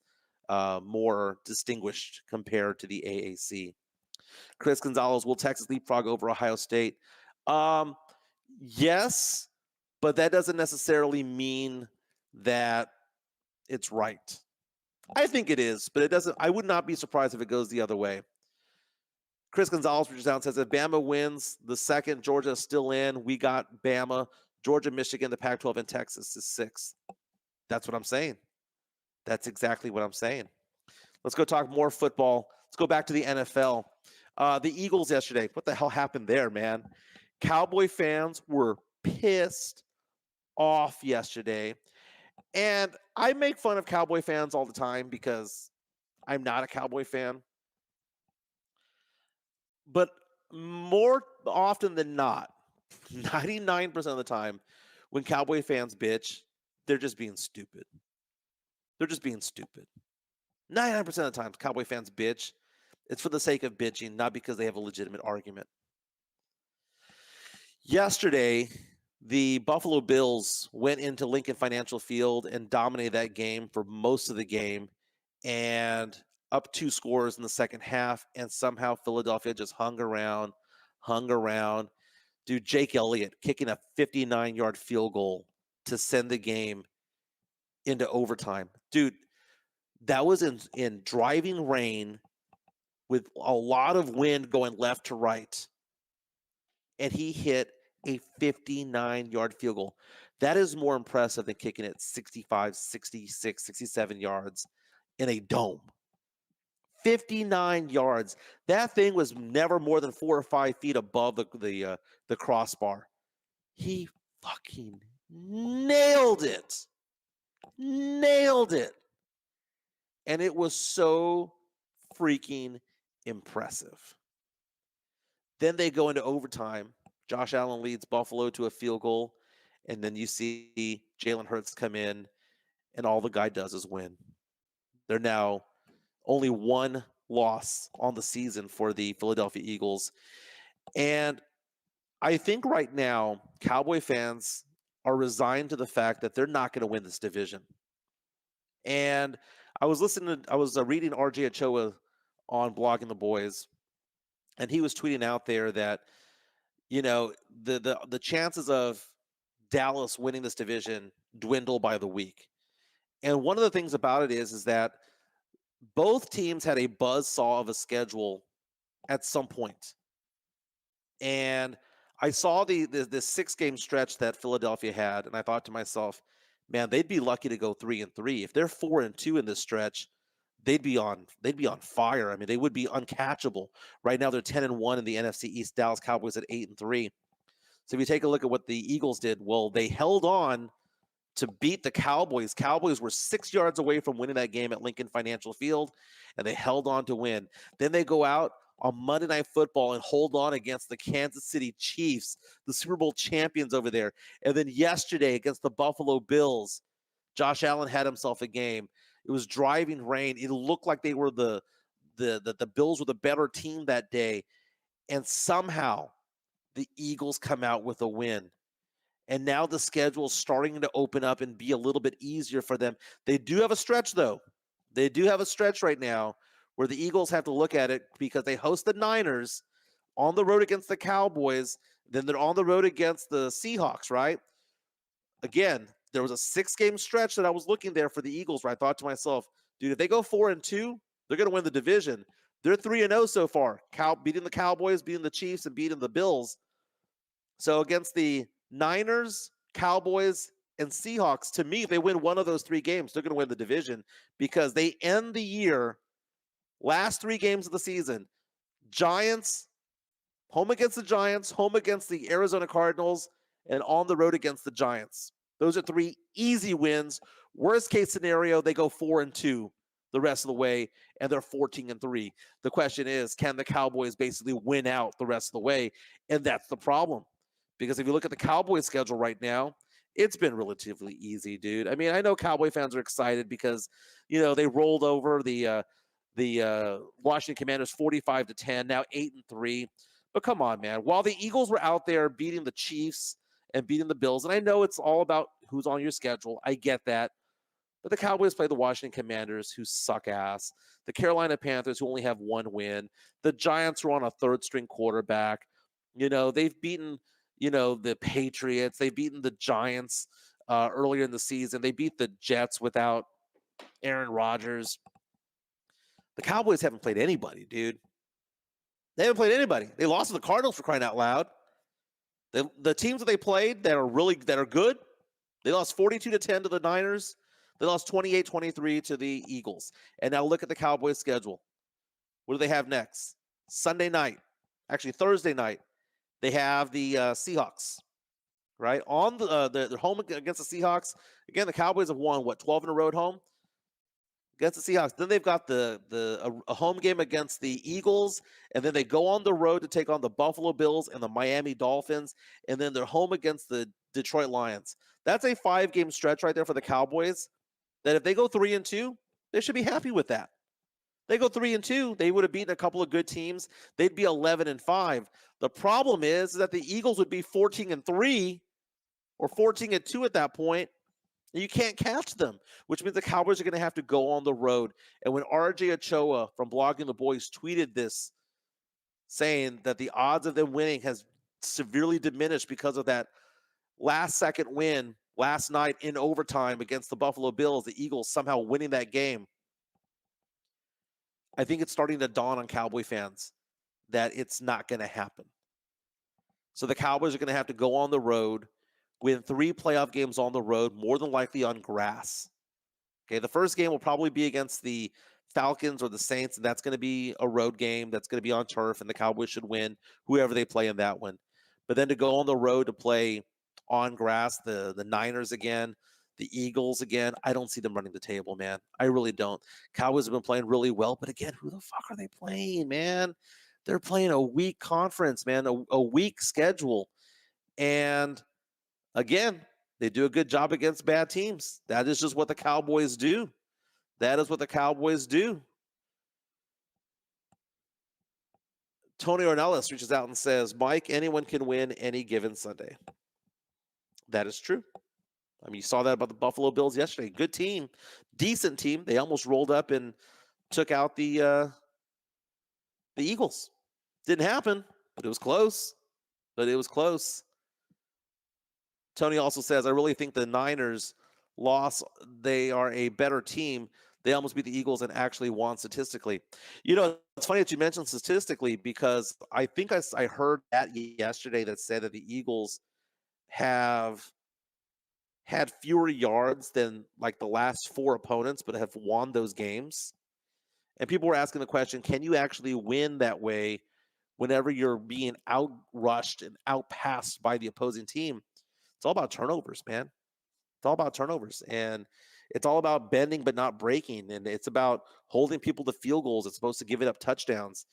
more distinguished compared to the AAC. Chris Gonzalez, will Texas leapfrog over Ohio State? Yes, but that doesn't necessarily mean that it's right. I think it is, but it doesn't. I would not be surprised if it goes the other way. Chris Gonzalez reaches out and says, if Bama wins the second, Georgia is still in. We got Bama, Georgia, Michigan, the Pac-12, and Texas is 6th. That's what I'm saying. That's exactly what I'm saying. Let's go talk more football. Let's go back to the NFL. The Eagles yesterday. What the hell happened there, man? Cowboy fans were pissed off yesterday. And I make fun of Cowboy fans all the time because I'm not a Cowboy fan. But more often than not, 99% of the time, when Cowboy fans bitch, they're just being stupid. They're just being stupid. 99% of the time, Cowboy fans bitch. It's for the sake of bitching, not because they have a legitimate argument. Yesterday, the Buffalo Bills went into Lincoln Financial Field and dominated that game for most of the game and up 2 scores in the second half. And somehow Philadelphia just hung around. Dude, Jake Elliott kicking a 59-yard field goal to send the game into overtime. Dude, that was in driving rain with a lot of wind going left to right. And he hit a 59-yard field goal. That is more impressive than kicking it 65, 66, 67 yards in a dome. 59 yards. That thing was never more than 4 or 5 feet above the crossbar. He fucking nailed it. And it was so freaking impressive. Then they go into overtime. Josh Allen leads Buffalo to a field goal. And then you see Jalen Hurts come in, and all the guy does is win. They're now only 1 loss on the season for the Philadelphia Eagles. And I think right now, Cowboy fans are resigned to the fact that they're not going to win this division. And I was reading RJ Ochoa on Blogging the Boys, and he was tweeting out there that, you know, the chances of Dallas winning this division dwindle by the week. And one of the things about it is that both teams had a buzzsaw of a schedule at some point. And I saw this 6-game stretch that Philadelphia had, and I thought to myself, man, they'd be lucky to go 3-3. If they're 4-2 in this stretch, they'd be on fire. I mean, they would be uncatchable. Right now, they're 10-1 in the NFC East. Dallas Cowboys at 8-3. So if you take a look at what the Eagles did, well, they held on to beat the Cowboys. Cowboys were 6 yards away from winning that game at Lincoln Financial Field, and they held on to win. Then they go out on Monday Night Football and hold on against the Kansas City Chiefs, the Super Bowl champions over there. And then yesterday against the Buffalo Bills, Josh Allen had himself a game. It was driving rain. It looked like they were the Bills were the better team that day, and somehow the Eagles come out with a win. And now the schedule is starting to open up and be a little bit easier for them. They do have a stretch, though. They do have a stretch right now where the Eagles have to look at it because they host the Niners on the road against the Cowboys. Then they're on the road against the Seahawks, right? Again, there was a 6-game stretch that I was looking there for the Eagles where I thought to myself, dude, if they go 4-2, they're going to win the division. They're 3-0 so far, beating the Cowboys, beating the Chiefs, and beating the Bills. So against the Niners, Cowboys, and Seahawks, to me, if they win one of those 3 games, they're going to win the division because they end the year, last 3 games of the season, Giants, home against the Giants, home against the Arizona Cardinals, and on the road against the Giants. Those are 3 easy wins. Worst case scenario, they go 4-2 the rest of the way, and they're 14-3. The question is, can the Cowboys basically win out the rest of the way? And that's the problem. Because if you look at the Cowboys schedule right now, it's been relatively easy, dude. I mean, I know Cowboy fans are excited because, they rolled over the Washington Commanders 45-10, now 8-3. But come on, man. While the Eagles were out there beating the Chiefs and beating the Bills, and I know it's all about who's on your schedule. I get that. But the Cowboys play the Washington Commanders, who suck ass. The Carolina Panthers, who only have 1 win. The Giants, who are on a 3rd-string quarterback. They've beaten, the Patriots. They've beaten the Giants earlier in the season. They beat the Jets without Aaron Rodgers. The Cowboys haven't played anybody, dude. They haven't played anybody. They lost to the Cardinals, for crying out loud. The teams that they played that are good, they lost 42-10 to the Niners. They lost 28-23 to the Eagles. And now look at the Cowboys schedule. What do they have next? Sunday night. Actually, Thursday night. They have the Seahawks, right? On the home against the Seahawks. Again, the Cowboys have won, 12 in a row at home? Against the Seahawks. Then they've got a home game against the Eagles, and then they go on the road to take on the Buffalo Bills and the Miami Dolphins, and then they're home against the Detroit Lions. That's a 5-game stretch right there for the Cowboys, that if they go 3-2, they should be happy with that. They go 3-2, they would have beaten a couple of good teams. They'd be 11-5. The problem is that the Eagles would be 14-3 or 14-2 at that point. And you can't catch them, which means the Cowboys are going to have to go on the road. And when RJ Ochoa from Blogging the Boys tweeted this, saying that the odds of them winning has severely diminished because of that last-second win last night in overtime against the Buffalo Bills, the Eagles somehow winning that game, I think it's starting to dawn on Cowboy fans that it's not going to happen. So the Cowboys are going to have to go on the road, win 3 playoff games on the road, more than likely on grass. Okay, the first game will probably be against the Falcons or the Saints, and that's going to be a road game. That's going to be on turf, and the Cowboys should win whoever they play in that one. But then to go on the road to play on grass, the Niners again, the Eagles again, I don't see them running the table, man. I really don't. Cowboys have been playing really well, but again, who the fuck are they playing, man? They're playing a weak conference, man, a weak schedule. And again, they do a good job against bad teams. That is just what the Cowboys do. That is what the Cowboys do. Tony Ornelas reaches out and says, Mike, anyone can win any given Sunday. That is true. I mean, you saw that about the Buffalo Bills yesterday. Good team, decent team. They almost rolled up and took out the Eagles. Didn't happen, but it was close. Tony also says, I really think the Niners loss, they are a better team. They almost beat the Eagles and actually won statistically. You know, it's funny that you mentioned statistically because I think I heard that yesterday that said that the Eagles have had fewer yards than like the last four opponents, but have won those games. And people were asking the question, can you actually win that way whenever you're being outrushed and outpassed by the opposing team? It's all about turnovers, man. It's all about turnovers. And it's all about bending but not breaking. And it's about holding people to field goals. It's supposed to give it up touchdowns.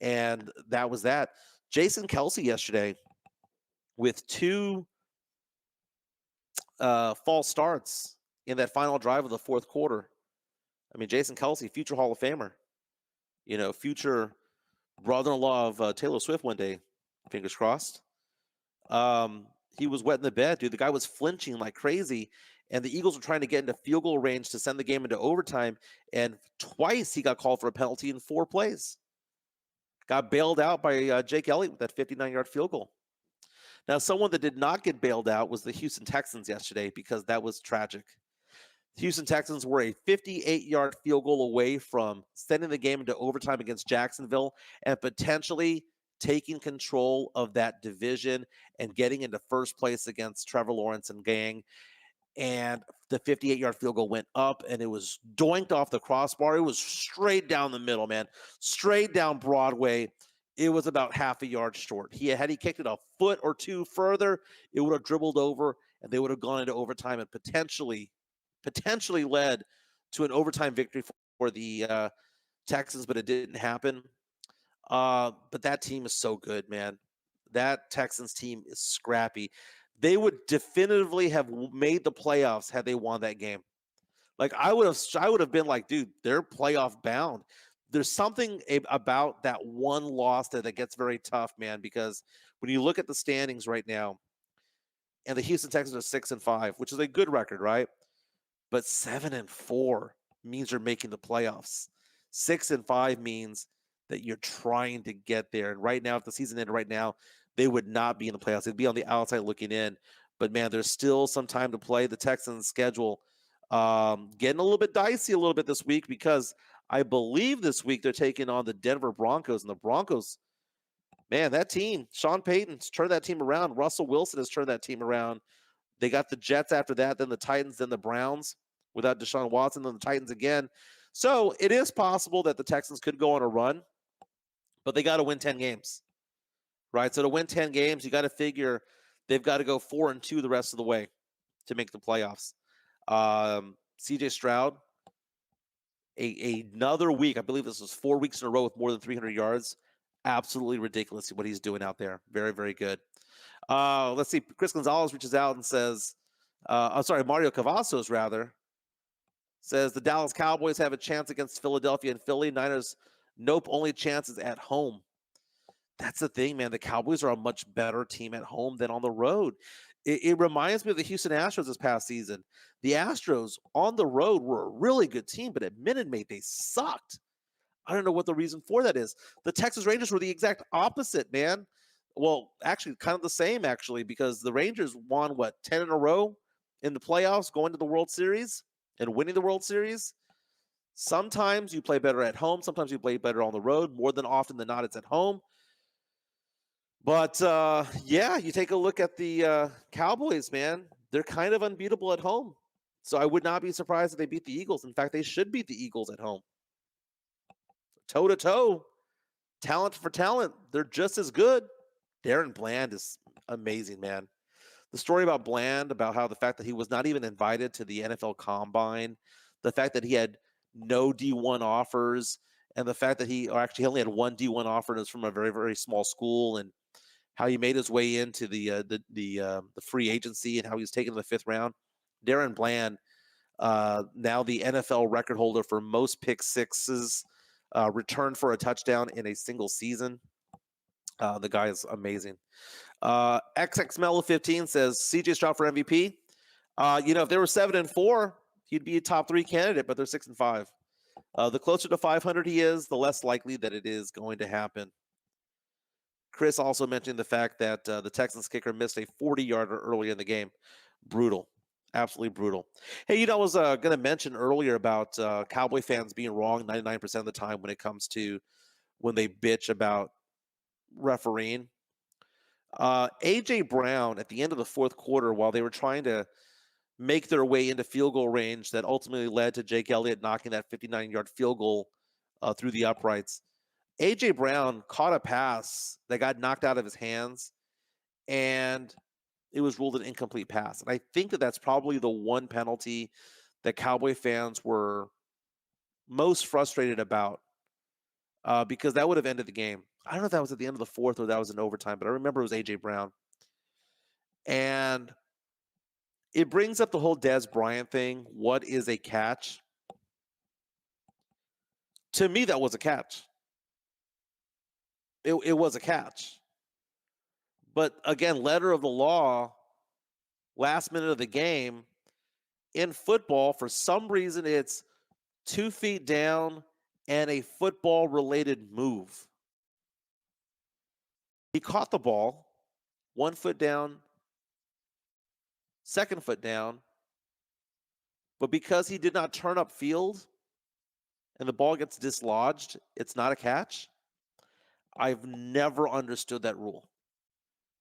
And that was that. Jason Kelsey yesterday with two false starts in that final drive of the fourth quarter. I mean, Jason Kelsey, future Hall of Famer, future brother-in-law of Taylor Swift one day, fingers crossed. He was wetting the bed, dude. The guy was flinching like crazy, and the Eagles were trying to get into field goal range to send the game into overtime, and twice he got called for a penalty in 4 plays. Got bailed out by Jake Elliott with that 59-yard field goal. Now, someone that did not get bailed out was the Houston Texans yesterday because that was tragic. The Houston Texans were a 58-yard field goal away from sending the game into overtime against Jacksonville and potentially taking control of that division and getting into first place against Trevor Lawrence and gang. And the 58-yard field goal went up, and it was doinked off the crossbar. It was straight down the middle, man, straight down Broadway. It was about half a yard short. Had he kicked it a foot or two further, it would have dribbled over, and they would have gone into overtime and potentially led to an overtime victory for the Texans, but it didn't happen. But that team is so good, man. That Texans team is scrappy. They would definitively have made the playoffs had they won that game. Like I would have been like, dude, they're playoff bound. There's something about that one loss that gets very tough, man, because when you look at the standings right now, and the Houston Texans are 6-5, which is a good record, right? But 7-4 means you're making the playoffs. 6-5 means that you're trying to get there. And right now, if the season ended right now, they would not be in the playoffs. They'd be on the outside looking in. But man, there's still some time to play. The Texans' schedule getting a little bit dicey a little bit this week because I believe this week they're taking on the Denver Broncos. And the Broncos, man, that team, Sean Payton's turned that team around. Russell Wilson has turned that team around. They got the Jets after that, then the Titans, then the Browns without Deshaun Watson, then the Titans again. So it is possible that the Texans could go on a run, but they got to win 10 games, right? So to win 10 games, you got to figure they've got to go 4-2 the rest of the way to make the playoffs. CJ Stroud, another week, I believe this was 4 weeks in a row with more than 300 yards. Absolutely ridiculous what he's doing out there. Very, very good. Let's see. Chris Gonzalez reaches out and says, Mario Cavazos, rather, says the Dallas Cowboys have a chance against Philadelphia and Philly. Niners, nope, only chances at home. That's the thing, man. The Cowboys are a much better team at home than on the road. It reminds me of the Houston Astros this past season. The Astros on the road were a really good team, but at Minute Maid, they sucked. I don't know what the reason for that is. The Texas Rangers were the exact opposite, man. Well, actually, kind of the same, actually, because the Rangers won, 10 in a row in the playoffs, going to the World Series and winning the World Series. Sometimes you play better at home. Sometimes you play better on the road. More than often than not, it's at home. But, you take a look at the Cowboys, man. They're kind of unbeatable at home. So I would not be surprised if they beat the Eagles. In fact, they should beat the Eagles at home. Toe-to-toe, talent for talent, they're just as good. Darren Bland is amazing, man. The story about Bland, about how the fact that he was not even invited to the NFL Combine, the fact that he had no D1 offers, and the fact that he only had one D1 offer and it was from a very, very small school, and how he made his way into the free agency and how he was taken in the 5th round. Darren Bland, now the NFL record holder for most pick sixes returned for a touchdown in a single season. The guy is amazing. XXMelo15 says CJ Stroud for MVP. If they were 7-4, he'd be a top 3 candidate, but they're 6-5. The closer to 500 he is, the less likely that it is going to happen. Chris also mentioned the fact that the Texans kicker missed a 40-yarder early in the game. Brutal. Absolutely brutal. Hey, I was going to mention earlier about Cowboy fans being wrong 99% of the time when it comes to when they bitch about refereeing. AJ Brown at the end of the fourth quarter, while they were trying to make their way into field goal range, that ultimately led to Jake Elliott knocking that 59-yard field goal through the uprights. AJ Brown caught a pass that got knocked out of his hands, and it was ruled an incomplete pass. And I think that that's probably the one penalty that Cowboy fans were most frustrated about because that would have ended the game. I don't know if that was at the end of the fourth or that was in overtime, but I remember it was AJ Brown. And it brings up the whole Dez Bryant thing. What is a catch? To me, that was a catch. It was a catch. But again, letter of the law, last minute of the game, in football, for some reason, it's 2 feet down and a football related move. He caught the ball, 1 foot down, 2nd foot down, but because he did not turn up field and the ball gets dislodged, it's not a catch. I've never understood that rule.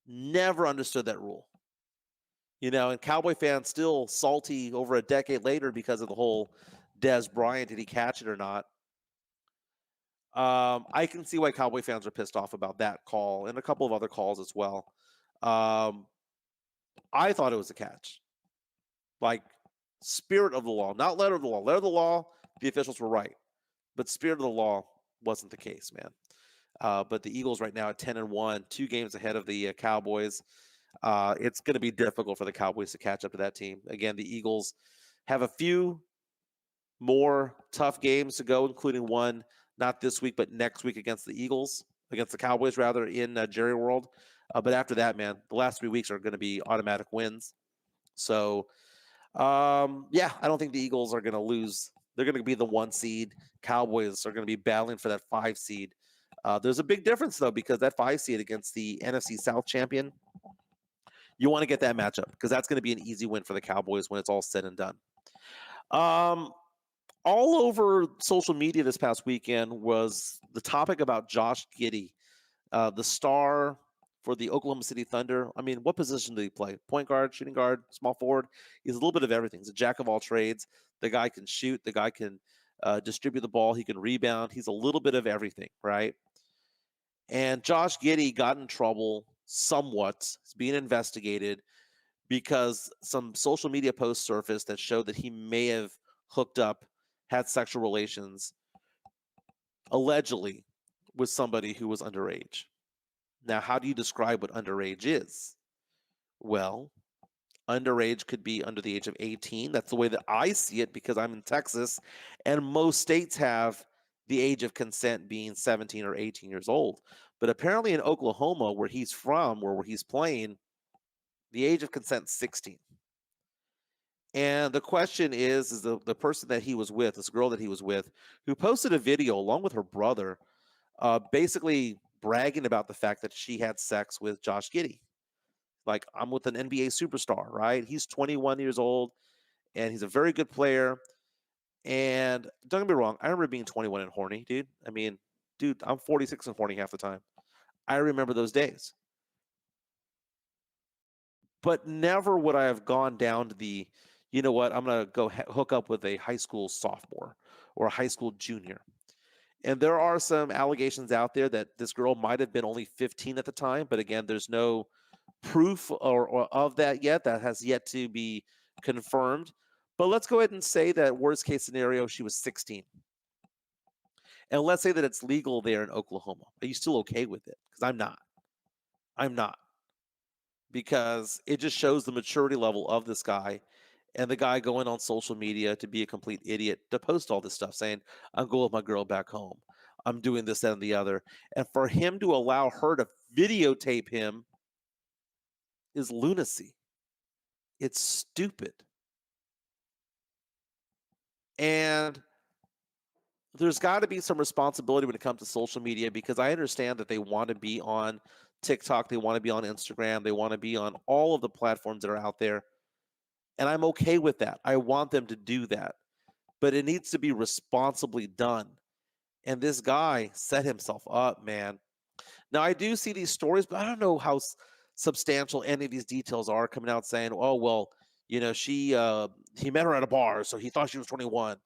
Never understood that rule. And Cowboy fans still salty over a decade later because of the whole Dez Bryant, did he catch it or not? I can see why Cowboy fans are pissed off about that call and a couple of other calls as well. I thought it was a catch. Like, spirit of the law, not letter of the law. Letter of the law, the officials were right. But spirit of the law wasn't the case, man. But the Eagles right now at 10-1, 2 games ahead of the Cowboys. It's going to be difficult for the Cowboys to catch up to that team. Again, the Eagles have a few more tough games to go, including one not this week, but next week against the Cowboys, rather, in Jerry World. But after that, man, the last 3 weeks are going to be automatic wins. So, I don't think the Eagles are going to lose. They're going to be the 1 seed. Cowboys are going to be battling for that 5 seed. There's a big difference, though, because that 5 seed against the NFC South champion, you want to get that matchup because that's going to be an easy win for the Cowboys when it's all said and done. All over social media this past weekend was the topic about Josh Giddey, the star for the Oklahoma City Thunder. I mean, what position did he play? Point guard, shooting guard, small forward? He's a little bit of everything. He's a jack of all trades. The guy can shoot. The guy can distribute the ball. He can rebound. He's a little bit of everything, right? And Josh Giddey got in trouble somewhat. He's being investigated because some social media posts surfaced that showed that he may have hooked up, had sexual relations, allegedly, with somebody who was underage. Now, how do you describe what underage is? Well, underage could be under the age of 18. That's the way that I see it because I'm in Texas, and most states have the age of consent being 17 or 18 years old. But apparently in Oklahoma, where he's from, or where he's playing, the age of consent is 16. And the question is the person that he was with, this girl that he was with, who posted a video along with her brother, basically bragging about the fact that she had sex with Josh Giddey. Like, I'm with an NBA superstar, right? He's 21 years old, and he's a very good player. And don't get me wrong, I remember being 21 and horny, dude. I mean, dude, I'm 46 and horny half the time. I remember those days. But never would I have gone down to the, you know what, I'm going to go hook up with a high school sophomore or a high school junior. And there are some allegations out there that this girl might have been only 15 at the time. But again, there's no proof or of that yet. That has yet to be confirmed. But let's go ahead and say that worst case scenario, she was 16. And let's say that it's legal there in Oklahoma. Are you still okay with it? Because I'm not. I'm not. Because it just shows the maturity level of this guy, and the guy going on social media to be a complete idiot to post all this stuff saying, I'm going with my girl back home. I'm doing this, that, and the other. And for him to allow her to videotape him is lunacy. It's stupid. And there's got to be some responsibility when it comes to social media, because I understand that they want to be on TikTok, they want to be on Instagram, they want to be on all of the platforms that are out there. And I'm okay with that. I want them to do that. But it needs to be responsibly done. And this guy set himself up, man. Now, I do see these stories, but I don't know how substantial any of these details are coming out saying, oh, well, he met her at a bar, so he thought she was 21.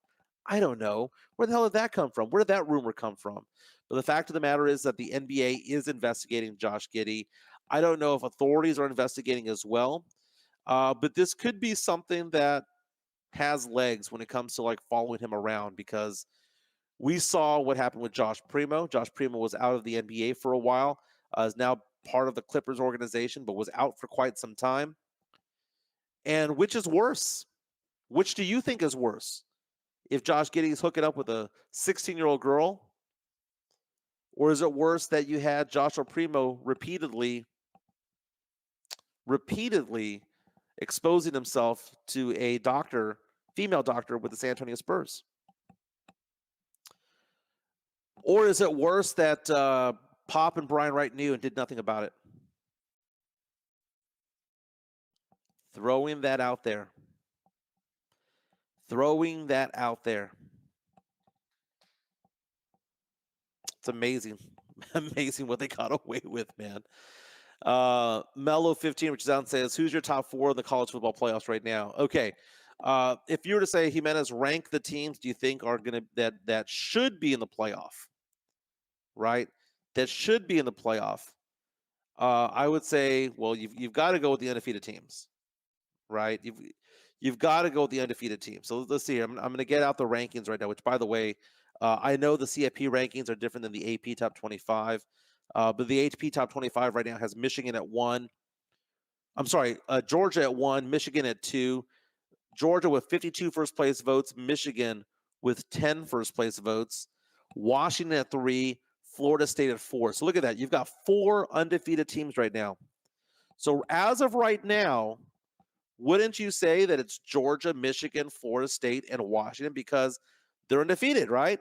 I don't know. Where the hell did that come from? Where did that rumor come from? But the fact of the matter is that the NBA is investigating Josh Giddey. I don't know if authorities are investigating as well. But this could be something that has legs when it comes to like following him around, because we saw what happened with Josh Primo. Josh Primo was out of the NBA for a while, is now part of the Clippers organization, but was out for quite some time. And which is worse? Which do you think is worse? If Josh Giddey is hooking up with a 16-year-old girl, or is it worse that you had Joshua Primo repeatedly exposing himself to a female doctor with the San Antonio Spurs? Or is it worse that Pop and Brian Wright knew and did nothing about it? Throwing that out there. It's amazing. Amazing what they got away with, man. Mellow 15, which is out, says, who's your top 4 in the college football playoffs right now? Okay. If you were to say, Jimenez, rank the teams do you think are going to that should be in the playoff, right? That should be in the playoff. I would say, well, you've got to go with the undefeated teams, right? You've got to go with the undefeated teams. So let's see. I'm going to get out the rankings right now. Which, by the way, I know the CFP rankings are different than the AP Top 25, but the AP Top 25 right now has Michigan at 1. I'm sorry, Georgia at 1, Michigan at 2. Georgia with 52 first place votes, Michigan with 10 first place votes, Washington at 3, Florida State at 4. So look at that. You've got 4 undefeated teams right now. So as of right now, wouldn't you say that it's Georgia, Michigan, Florida State, and Washington because they're undefeated, right?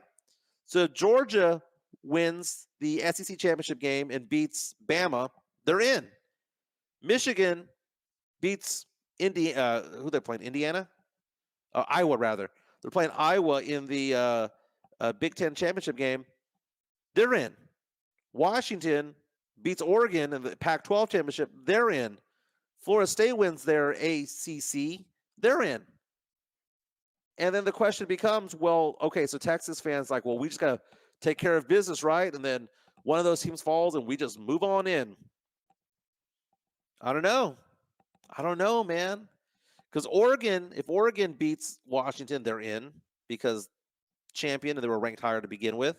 So if Georgia wins the SEC championship game and beats Bama, they're in. Michigan beats who they're playing? Indiana? Iowa, rather. They're playing Iowa in the Big Ten championship game. They're in. Washington beats Oregon in the Pac-12 championship. They're in. Florida State wins their ACC. They're in. And then the question becomes, well, okay, so Texas fans like, well, we just got to take care of business, right? And then one of those teams falls and we just move on in. I don't know, man. Because if Oregon beats Washington, they're in because champion and they were ranked higher to begin with.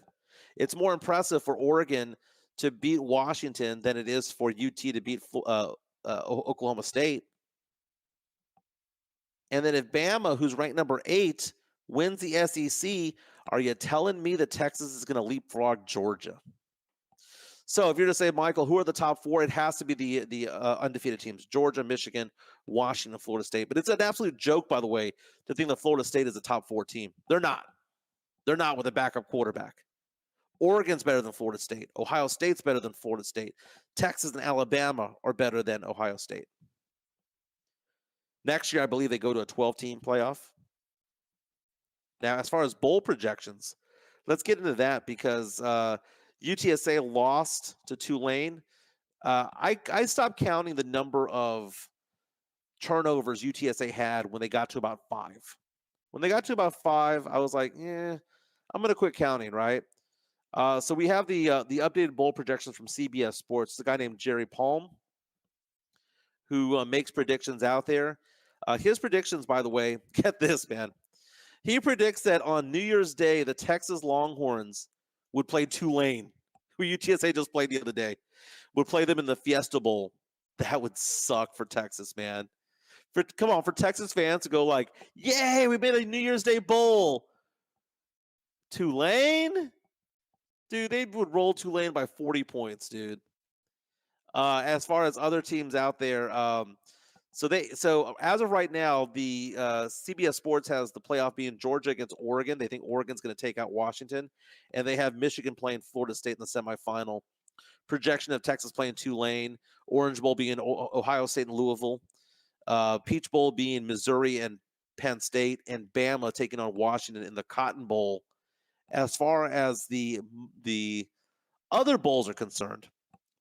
It's more impressive for Oregon to beat Washington than it is for UT to beat Oklahoma State. And then if Bama, who's ranked number 8, wins the SEC, are you telling me that Texas is going to leapfrog Georgia? So if you're to say, Michael, who are the top 4? It has to be the undefeated teams: Georgia, Michigan, Washington, Florida State. But it's an absolute joke, by the way, to think that Florida State is a top 4 team. They're not. They're not with a backup quarterback. Oregon's better than Florida State. Ohio State's better than Florida State. Texas and Alabama are better than Ohio State. Next year, I believe they go to a 12-team playoff. Now, as far as bowl projections, let's get into that because UTSA lost to Tulane. I stopped counting the number of turnovers UTSA had when they got to about 5. When they got to about 5, I was like, I'm going to quit counting, right? So we have the updated bowl projections from CBS Sports. It's a guy named Jerry Palm who makes predictions out there. His predictions, by the way, get this, man. He predicts that on New Year's Day, the Texas Longhorns would play Tulane, who UTSA just played the other day, would play them in the Fiesta Bowl. That would suck for Texas, man. For Texas fans to go like, yay, we made a New Year's Day bowl. Tulane? Dude, they would roll Tulane by 40 points, dude. As far as other teams out there, so as of right now, the CBS Sports has the playoff being Georgia against Oregon. They think Oregon's going to take out Washington, and they have Michigan playing Florida State in the semifinal. Projection of Texas playing Tulane, Orange Bowl being Ohio State and Louisville. Peach Bowl being Missouri and Penn State, and Bama taking on Washington in the Cotton Bowl. As far as the other bowls are concerned,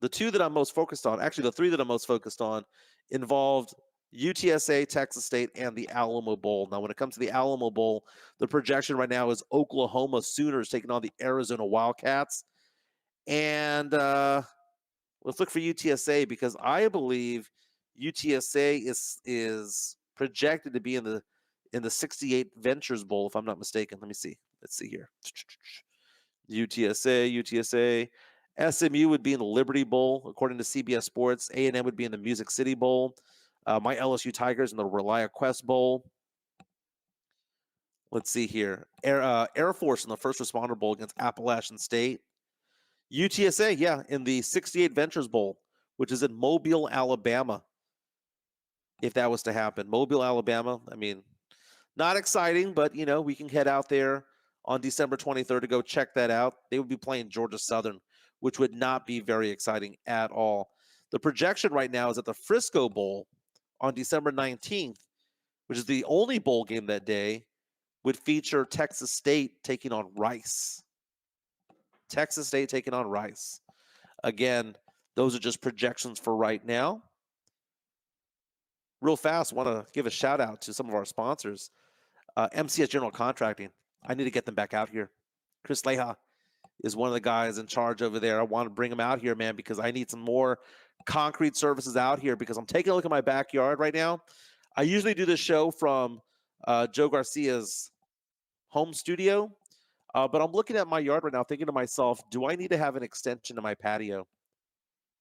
the two that I'm most focused on, actually the three that I'm most focused on, involved UTSA, Texas State, and the Alamo Bowl. Now, when it comes to the Alamo Bowl, the projection right now is Oklahoma Sooners taking on the Arizona Wildcats. And let's look for UTSA, because I believe UTSA is projected to be in the 68 Ventures Bowl, if I'm not mistaken. Let me see. Let's see here. UTSA. SMU would be in the Liberty Bowl, according to CBS Sports. A&M would be in the Music City Bowl. My LSU Tigers in the Relia Quest Bowl. Let's see here. Air Force in the First Responder Bowl against Appalachian State. UTSA, yeah, in the 68 Ventures Bowl, which is in Mobile, Alabama. If that was to happen. Mobile, Alabama, I mean, not exciting, but, we can head out there on December 23rd to go check that out. They would be playing Georgia Southern, which would not be very exciting at all. The projection right now is that the Frisco Bowl on December 19th, which is the only bowl game that day, would feature Texas State taking on Rice. Texas State taking on Rice. Again, those are just projections for right now. Real fast, want to give a shout out to some of our sponsors. MCS General Contracting. I need to get them back out here. Chris Leha is one of the guys in charge over there. I want to bring him out here, man, because I need some more concrete services out here, because I'm taking a look at my backyard right now. I usually do this show from Joe Garcia's home studio, but I'm looking at my yard right now thinking to myself, do I need to have an extension to my patio?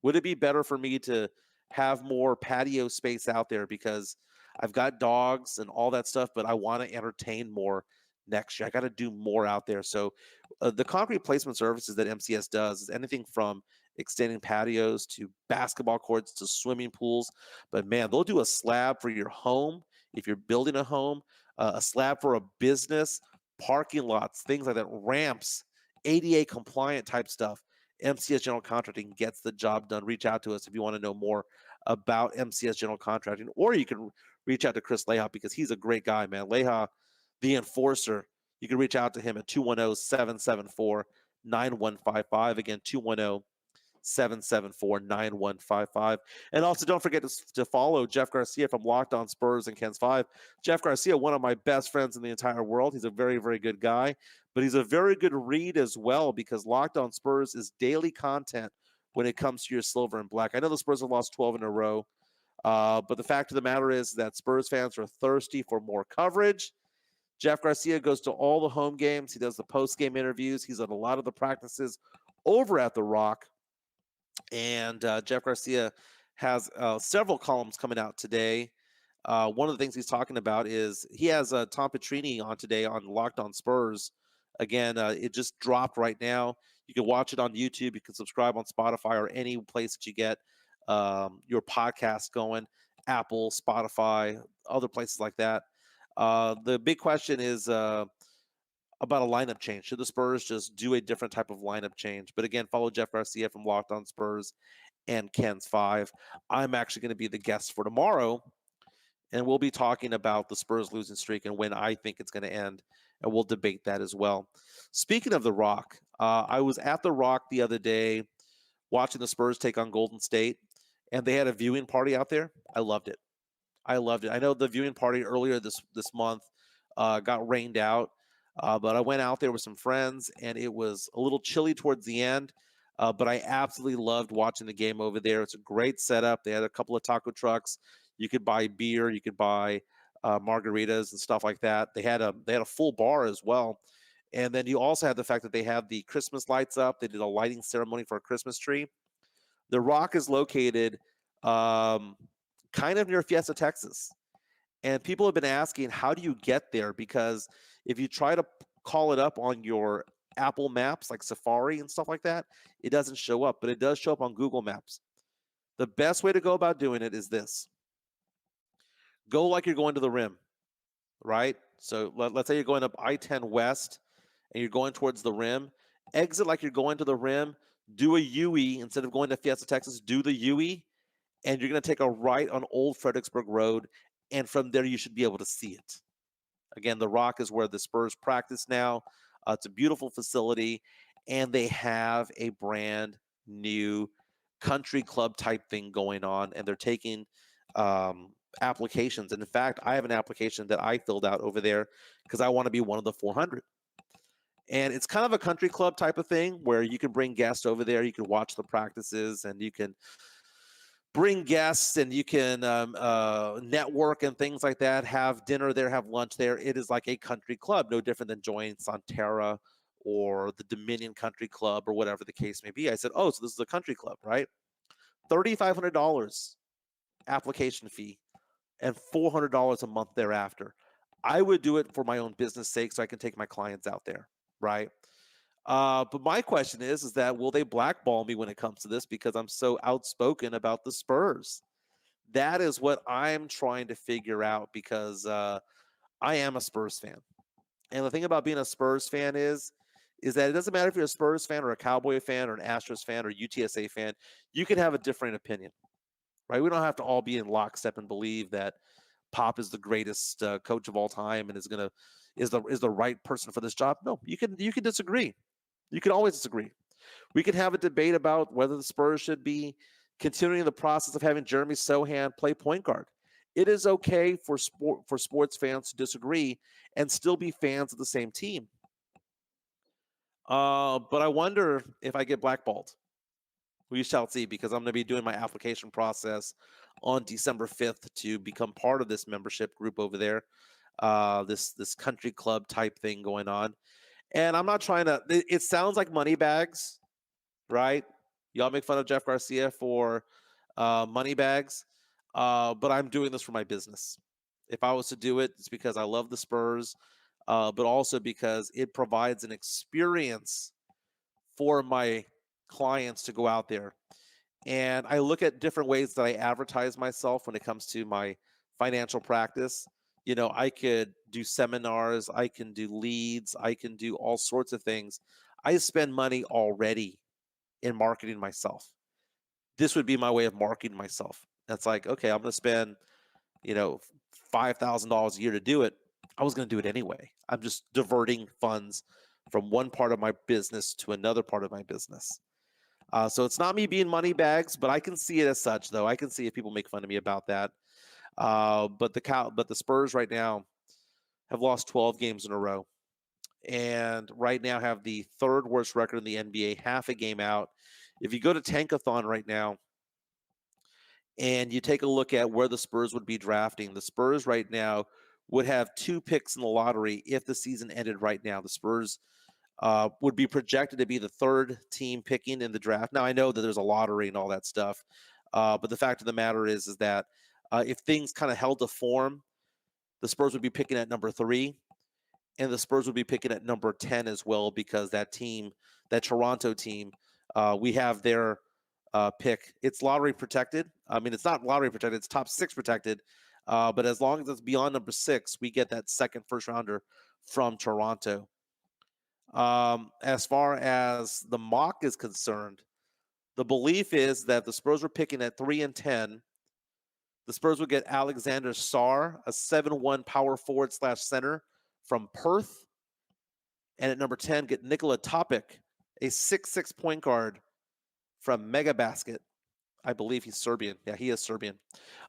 Would it be better for me to have more patio space out there, because I've got dogs and all that stuff, but I want to entertain more next year. I got to do more out there. So the concrete placement services that MCS does is anything from extending patios to basketball courts to swimming pools. But man, they'll do a slab for your home if you're building a home, a slab for a business, parking lots, things like that, ramps, ADA compliant type stuff. MCS General Contracting gets the job done. Reach out to us if you want to know more about MCS General Contracting, or you can reach out to Chris Leha, because he's a great guy, man. Leha, the enforcer. You can reach out to him at 210-774-9155. Again, 210-774-9155. And also, don't forget to follow Jeff Garcia from Locked On Spurs and Ken's 5. Jeff Garcia, one of my best friends in the entire world. He's a very, very good guy, but he's a very good read as well, because Locked On Spurs is daily content when it comes to your silver and black. I know the Spurs have lost 12 in a row, but the fact of the matter is that Spurs fans are thirsty for more coverage. Jeff Garcia goes to all the home games. He does the post-game interviews. He's at a lot of the practices over at The Rock. And Jeff Garcia has several columns coming out today. One of the things he's talking about is he has Tom Petrini on today on Locked On Spurs. Again, it just dropped right now. You can watch it on YouTube. You can subscribe on Spotify or any place that you get your podcast going, Apple, Spotify, other places like that. The big question is about a lineup change. Should the Spurs just do a different type of lineup change? But again, follow Jeff Garcia from Locked On Spurs and Ken's 5. I'm actually going to be the guest for tomorrow, and we'll be talking about the Spurs losing streak and when I think it's going to end, and we'll debate that as well. Speaking of The Rock, I was at The Rock the other day watching the Spurs take on Golden State, and they had a viewing party out there. I loved it. I know the viewing party earlier this month got rained out, but I went out there with some friends, and it was a little chilly towards the end, but I absolutely loved watching the game over there. It's a great setup. They had a couple of taco trucks. You could buy beer. You could buy margaritas and stuff like that. They had a full bar as well. And then you also had the fact that they had the Christmas lights up. They did a lighting ceremony for a Christmas tree. The Rock is located kind of near Fiesta, Texas. And people have been asking, how do you get there? Because if you try to call it up on your Apple Maps, like Safari and stuff like that, it doesn't show up, but it does show up on Google Maps. The best way to go about doing it is this. Go like you're going to the rim, right? So let's say you're going up I-10 West and you're going towards the rim. Exit like you're going to the rim. Do a UE instead of going to Fiesta, Texas. Do the UE and you're going to take a right on Old Fredericksburg Road, and from there you should be able to see it. Again, the Rock is where the Spurs practice now. It's a beautiful facility, and they have a brand new country club type thing going on, and they're taking applications. And in fact, I have an application that I filled out over there because I want to be one of the 400. And it's kind of a country club type of thing where you can bring guests over there. You can watch the practices, and you can bring guests, and you can network and things like that. Have dinner there, have lunch there. It is like a country club, no different than joining Sonterra or the Dominion Country Club or whatever the case may be. I said, oh, so this is a country club, right? $3,500 application fee and $400 a month thereafter. I would do it for my own business sake so I can take my clients out there, right? But my question is that will they blackball me when it comes to this because I'm so outspoken about the Spurs? That is what I'm trying to figure out because I am a Spurs fan. And the thing about being a Spurs fan is that it doesn't matter if you're a Spurs fan or a Cowboy fan or an Astros fan or UTSA fan, you can have a different opinion, right? We don't have to all be in lockstep and believe that Pop is the greatest coach of all time and is the right person for this job. No, you can disagree. You can always disagree. We can have a debate about whether the Spurs should be continuing the process of having Jeremy Sohan play point guard. It is okay for sports fans to disagree and still be fans of the same team. But I wonder if I get blackballed. We shall see, because I'm going to be doing my application process on December 5th to become part of this membership group over there. This country club type thing going on. And I'm not trying to, it sounds like money bags, right? Y'all make fun of Jeff Garcia for money bags, but I'm doing this for my business. If I was to do it, it's because I love the Spurs, but also because it provides an experience for my clients to go out there. And I look at different ways that I advertise myself when it comes to my financial practice. You know, I could do seminars, I can do leads, I can do all sorts of things. I spend money already in marketing myself. This would be my way of marketing myself. That's like, okay, I'm going to spend, $5,000 a year to do it. I was going to do it anyway. I'm just diverting funds from one part of my business to another part of my business. So it's not me being money bags, but I can see it as such, though. I can see if people make fun of me about that. But the Spurs right now have lost 12 games in a row, and right now have the third worst record in the NBA, half a game out. If you go to Tankathon right now and you take a look at where the Spurs would be drafting, the Spurs right now would have 2 picks in the lottery if the season ended right now. The Spurs would be projected to be the 3rd team picking in the draft. Now, I know that there's a lottery and all that stuff, but the fact of the matter is that if things kind of held to form, the Spurs would be picking at number 3, and the Spurs would be picking at number 10 as well, because that Toronto team, we have their pick. It's lottery protected. I mean, it's not lottery protected. It's top 6 protected. But as long as it's beyond number 6, we get that second first rounder from Toronto. As far as the mock is concerned, the belief is that the Spurs were picking at 3 and 10. The Spurs would get Alexander Sarr, a 7'1" power forward / center from Perth. And at number 10, get Nikola Topic, a 6'6" point guard from Mega Basket. I believe he's Serbian. Yeah, he is Serbian.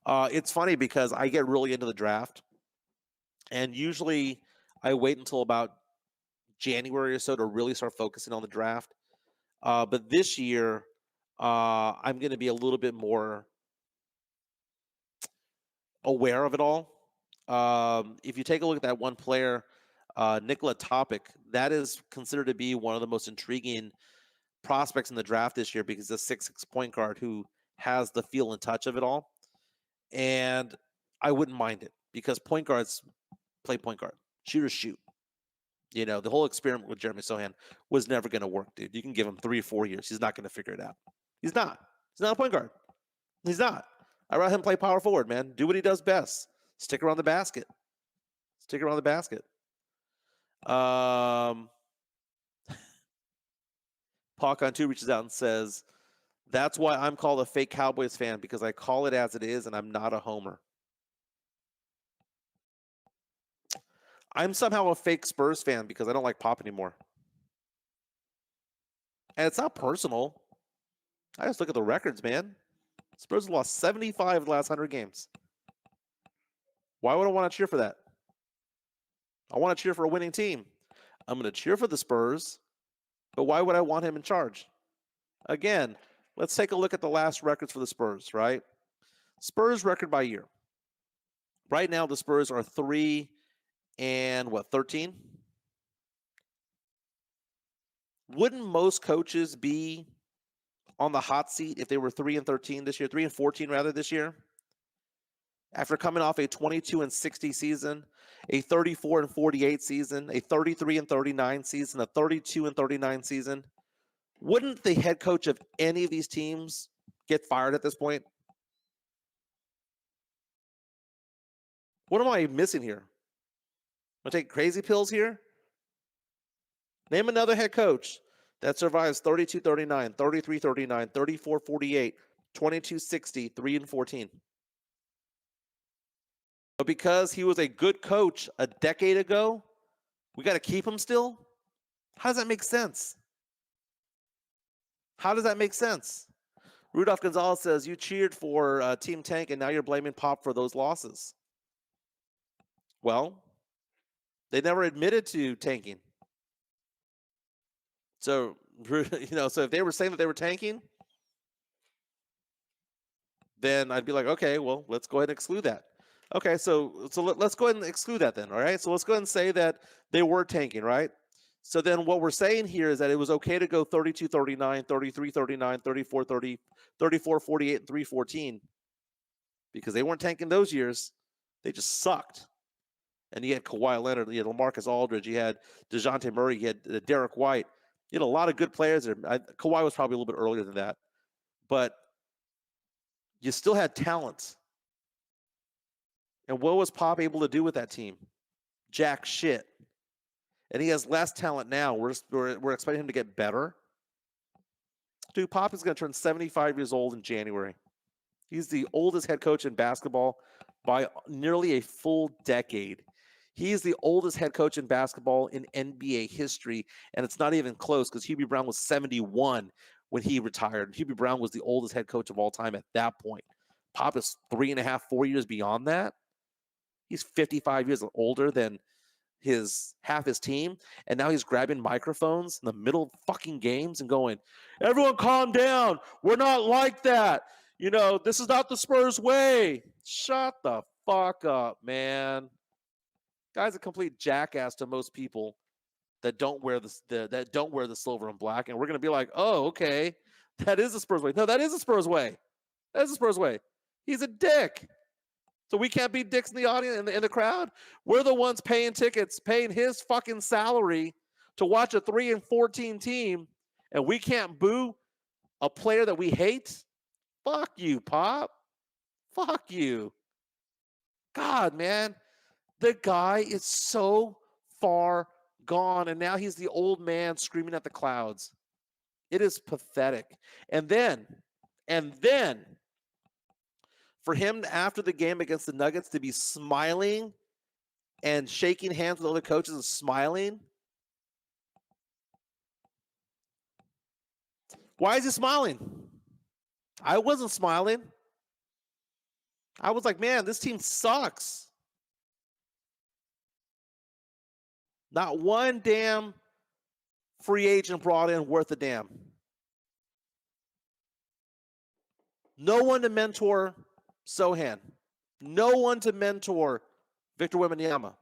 It's funny because I get really into the draft, and usually I wait until about January or so to really start focusing on the draft. But this year, I'm going to be a little bit more aware of it all. If you take a look at that one player, Nikola Topic, that is considered to be one of the most intriguing prospects in the draft this year, because he's a 6'6" point guard who has the feel and touch of it all. And I wouldn't mind it, because point guards play point guard. Shooters shoot. You know, the whole experiment with Jeremy Sohan was never going to work, dude. You can give him 3 or 4 years. He's not going to figure it out. He's not. He's not a point guard. He's not. I'd rather him play power forward, man. Do what he does best. Stick around the basket. Stick around the basket. Pac on 2 reaches out and says, That's why I'm called a fake Cowboys fan, because I call it as it is, and I'm not a homer. I'm somehow a fake Spurs fan because I don't like Pop anymore. And it's not personal. I just look at the records, man. Spurs have lost 75 of the last 100 games. Why would I want to cheer for that? I want to cheer for a winning team. I'm going to cheer for the Spurs, but why would I want him in charge? Again, let's take a look at the last records for the Spurs, right? Spurs record by year. Right now, the Spurs are 3 and 13? Wouldn't most coaches be on the hot seat if they were 3 and 13 this year, 3 and 14 rather this year? After coming off a 22 and 60 season, a 34 and 48 season, a 33 and 39 season, a 32 and 39 season, wouldn't the head coach of any of these teams get fired at this point? What am I missing here? I'm take crazy pills here? Name another head coach that survives 32-39, 33-39, 34-48, 22-60, 3 and 14. But because he was a good coach a decade ago, we got to keep him still? How does that make sense? How does that make sense? Rudolph Gonzalez says, you cheered for Team Tank and now you're blaming Pop for those losses. Well, they never admitted to tanking. So, so if they were saying that they were tanking, then I'd be like, okay, well, let's go ahead and exclude that. Okay, so let's go ahead and exclude that then, all right? So let's go ahead and say that they were tanking, right? So then what we're saying here is that it was okay to go 32-39, 33-39, 34-30, 34-48, and 3-14 because they weren't tanking those years. They just sucked. And you had Kawhi Leonard, you had LaMarcus Aldridge, you had DeJounte Murray, you had Derek White. You had a lot of good players there. Kawhi was probably a little bit earlier than that. But you still had talent. And what was Pop able to do with that team? Jack shit. And he has less talent now. We're expecting him to get better. Dude, Pop is going to turn 75 years old in January. He's the oldest head coach in basketball by nearly a full decade. He's the oldest head coach in basketball in NBA history, and it's not even close because Hubie Brown was 71 when he retired. Hubie Brown was the oldest head coach of all time at that point. Pop is 3.5, 4 years beyond that. He's 55 years older than half his team, and now he's grabbing microphones in the middle of fucking games and going, everyone calm down. We're not like that. This is not the Spurs way. Shut the fuck up, man. Guy's a complete jackass to most people that don't wear the silver and black, and we're gonna be like, oh, okay, that is the Spurs way. No, that is the Spurs way. That is the Spurs way. He's a dick. So we can't be dicks in the audience, in the crowd. We're the ones paying tickets, paying his fucking salary to watch a 3 and 14 team, and we can't boo a player that we hate. Fuck you, Pop. Fuck you. God, man. The guy is so far gone, and now he's the old man screaming at the clouds. It is pathetic. And then, for him after the game against the Nuggets to be smiling and shaking hands with other coaches and smiling. Why is he smiling? I wasn't smiling. I was like, man, this team sucks. Not one damn free agent brought in worth a damn. No one to mentor Sohan. No one to mentor Victor Wembanyama.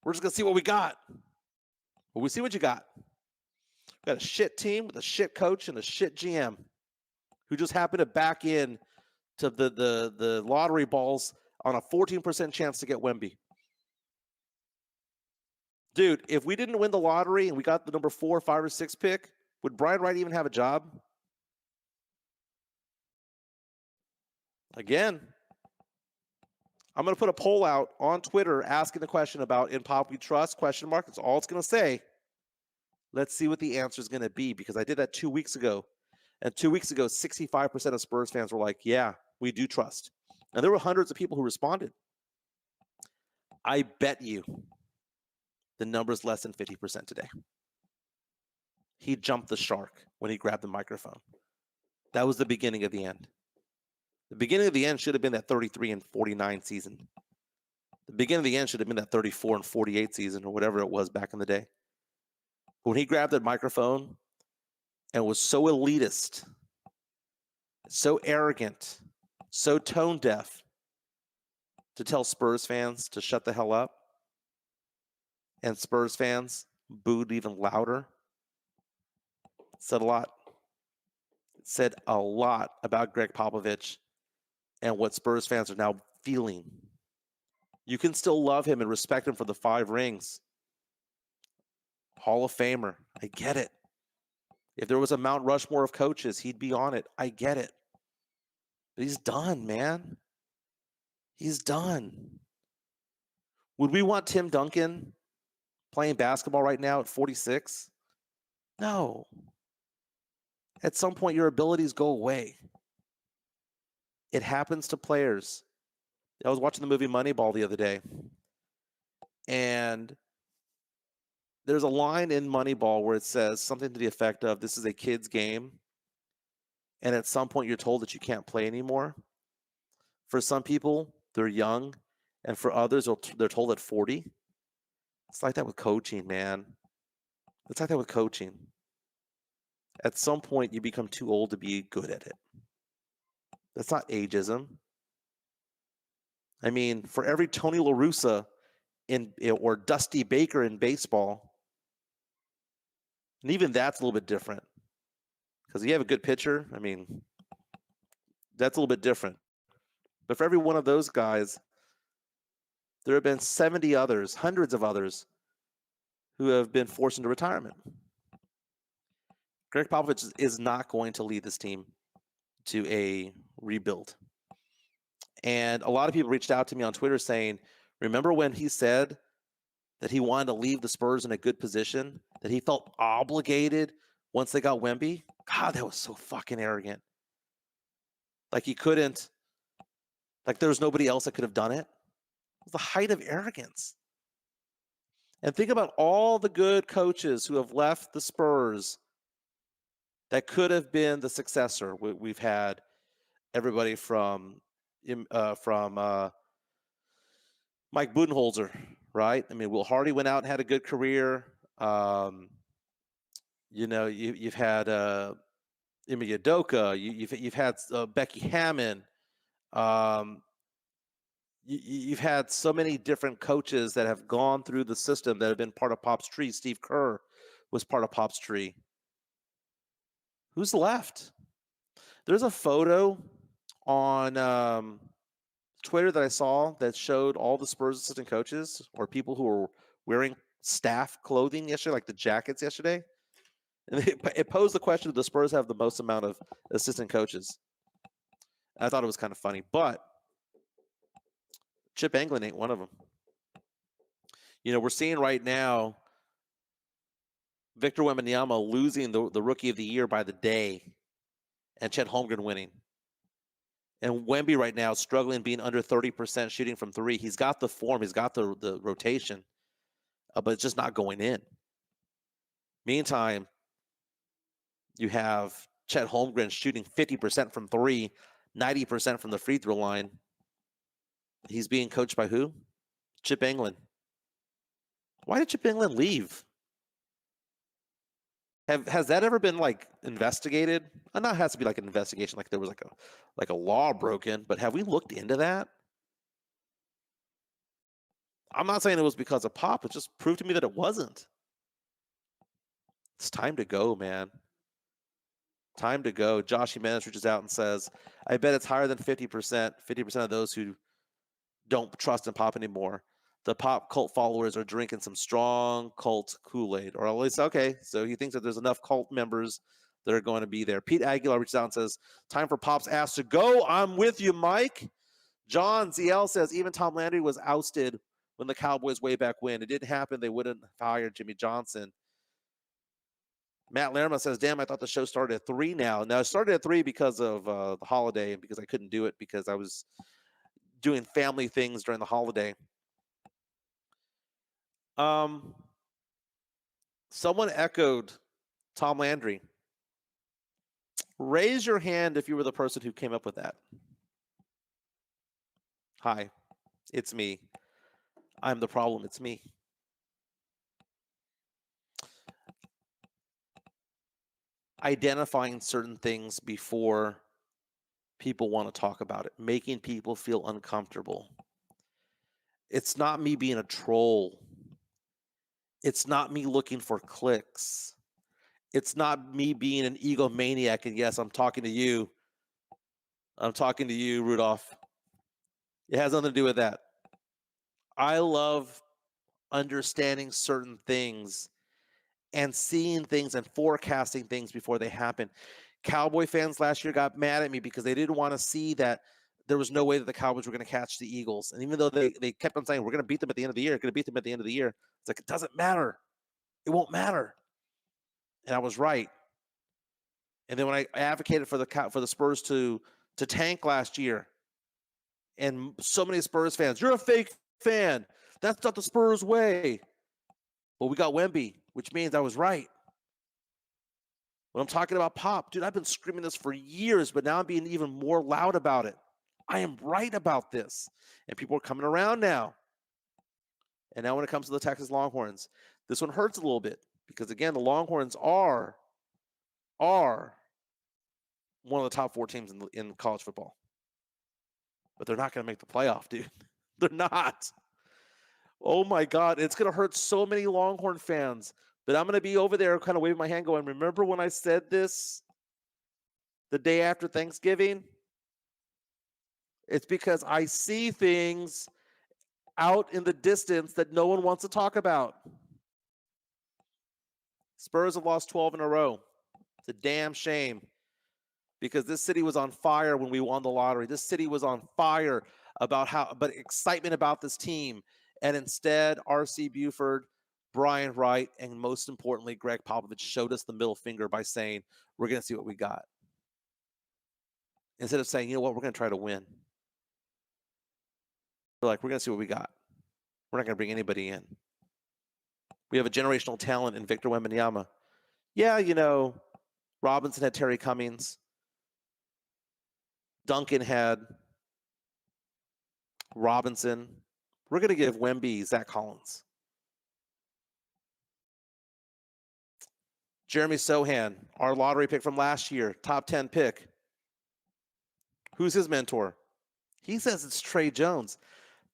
We're just going to see what we got. Well, we see what you got. We got a shit team with a shit coach and a shit GM who just happened to back in to the lottery balls on a 14% chance to get Wemby. Dude, if we didn't win the lottery and we got the number 4, 5, or 6 pick, would Brian Wright even have a job? Again, I'm going to put a poll out on Twitter asking the question about in Pop we trust, ? That's all it's going to say. Let's see what the answer is going to be, because I did that 2 weeks ago. And 2 weeks ago, 65% of Spurs fans were like, yeah, we do trust. And there were hundreds of people who responded. I bet you the number's less than 50% today. He jumped the shark when he grabbed the microphone. That was the beginning of the end. The beginning of the end should have been that 33 and 49 season. The beginning of the end should have been that 34 and 48 season or whatever it was back in the day. But when he grabbed that microphone and was so elitist, so arrogant, so tone deaf to tell Spurs fans to shut the hell up, and Spurs fans booed even louder, said a lot. It said a lot about Greg Popovich and what Spurs fans are now feeling. You can still love him and respect him for the 5 rings. Hall of Famer. I get it. If there was a Mount Rushmore of coaches, he'd be on it. I get it. But he's done, man. He's done. Would we want Tim Duncan playing basketball right now at 46? No. At some point, your abilities go away. It happens to players. I was watching the movie Moneyball the other day, and there's a line in Moneyball where it says something to the effect of, this is a kid's game, and at some point you're told that you can't play anymore. For some people, they're young, and for others, they're told at 40. It's like that with coaching, man. It's like that with coaching. At some point, you become too old to be good at it. That's not ageism. I mean, for every Tony La Russa or Dusty Baker in baseball, and even that's a little bit different. Because you have a good pitcher, I mean, that's a little bit different. But for every one of those guys, there have been 70 others, hundreds of others, who have been forced into retirement. Greg Popovich is not going to lead this team to a rebuild. And a lot of people reached out to me on Twitter saying, remember when he said that he wanted to leave the Spurs in a good position, that he felt obligated once they got Wemby? God, that was so fucking arrogant. Like he couldn't, like there was nobody else that could have done it. It was the height of arrogance. And think about all the good coaches who have left the Spurs that could have been the successor. We've had everybody from Mike Budenholzer, right? I mean, Will Hardy went out and had a good career. You've had Ime Udoka. You've had Becky Hammon. You've had so many different coaches that have gone through the system that have been part of Pop's tree. Steve Kerr was part of Pop's tree. Who's left? There's a photo on Twitter that I saw that showed all the Spurs assistant coaches or people who were wearing staff clothing yesterday, like the jackets yesterday. And it posed the question, do the Spurs have the most amount of assistant coaches? And I thought it was kind of funny, but Chip Engelland ain't one of them. You know, we're seeing right now Victor Wembanyama losing the Rookie of the Year by the day and Chet Holmgren winning. And Wemby right now struggling, being under 30% shooting from 3. He's got the form. He's got the rotation, but it's just not going in. Meantime, you have Chet Holmgren shooting 50% from 3, 90% from the free throw line. He's being coached by who? Chip Engelland. Why did Chip Engelland leave? Has that ever been like investigated? I know it has to be like an investigation, like there was like a law broken, but have we looked into that? I'm not saying it was because of Pop. It just proved to me that it wasn't. It's time to go, man. Time to go. Josh Jimenez reaches out and says, I bet it's higher than 50%. 50% of those who don't trust in Pop anymore. The Pop cult followers are drinking some strong cult Kool-Aid. Or at least, okay, so he thinks that there's enough cult members that are going to be there. Pete Aguilar reaches out and says, time for Pop's ass to go. I'm with you, Mike. John ZL says, even Tom Landry was ousted when the Cowboys way back when. It didn't happen. They wouldn't have hired Jimmy Johnson. Matt Lerma says, damn, I thought the show started at 3 now. Now, it started at 3 because of the holiday and because I couldn't do it because I was doing family things during the holiday. Someone echoed Tom Landry. Raise your hand if you were the person who came up with that. Hi, it's me. I'm the problem. It's me. Identifying certain things before people want to talk about it, making people feel uncomfortable. It's not me being a troll. It's not me looking for clicks. It's not me being an egomaniac. And yes, I'm talking to you. I'm talking to you, Rudolph. It has nothing to do with that. I love understanding certain things and seeing things and forecasting things before they happen. Cowboy fans last year got mad at me because they didn't want to see that there was no way that the Cowboys were going to catch the Eagles. And even though they kept on saying, we're going to beat them at the end of the year, going to beat them at the end of the year. It's like, it doesn't matter. It won't matter. And I was right. And then when I advocated for the Spurs to tank last year, and so many Spurs fans, you're a fake fan. That's not the Spurs way. Well, we got Wemby, which means I was right. When I'm talking about Pop, dude, I've been screaming this for years, but now I'm being even more loud about it. I am right about this. And people are coming around now. And now when it comes to the Texas Longhorns, this one hurts a little bit because, again, the Longhorns are one of the top 4 teams in college football. But they're not going to make the playoff, dude. They're not. Oh, my God. It's going to hurt so many Longhorn fans. But I'm going to be over there kind of waving my hand going, remember when I said this the day after Thanksgiving? It's because I see things out in the distance that no one wants to talk about. Spurs have lost 12 in a row. It's a damn shame because this city was on fire when we won the lottery. This city was on fire but excitement about this team. And instead, R.C. Buford, Brian Wright, and most importantly, Greg Popovich showed us the middle finger by saying, we're going to see what we got. Instead of saying, you know what, we're going to try to win. We're like, we're going to see what we got. We're not going to bring anybody in. We have a generational talent in Victor Wembanyama. Yeah, Robinson had Terry Cummings. Duncan had Robinson. We're going to give Wemby Zach Collins. Jeremy Sohan, our lottery pick from last year, top 10 pick. Who's his mentor? He says it's Trey Jones.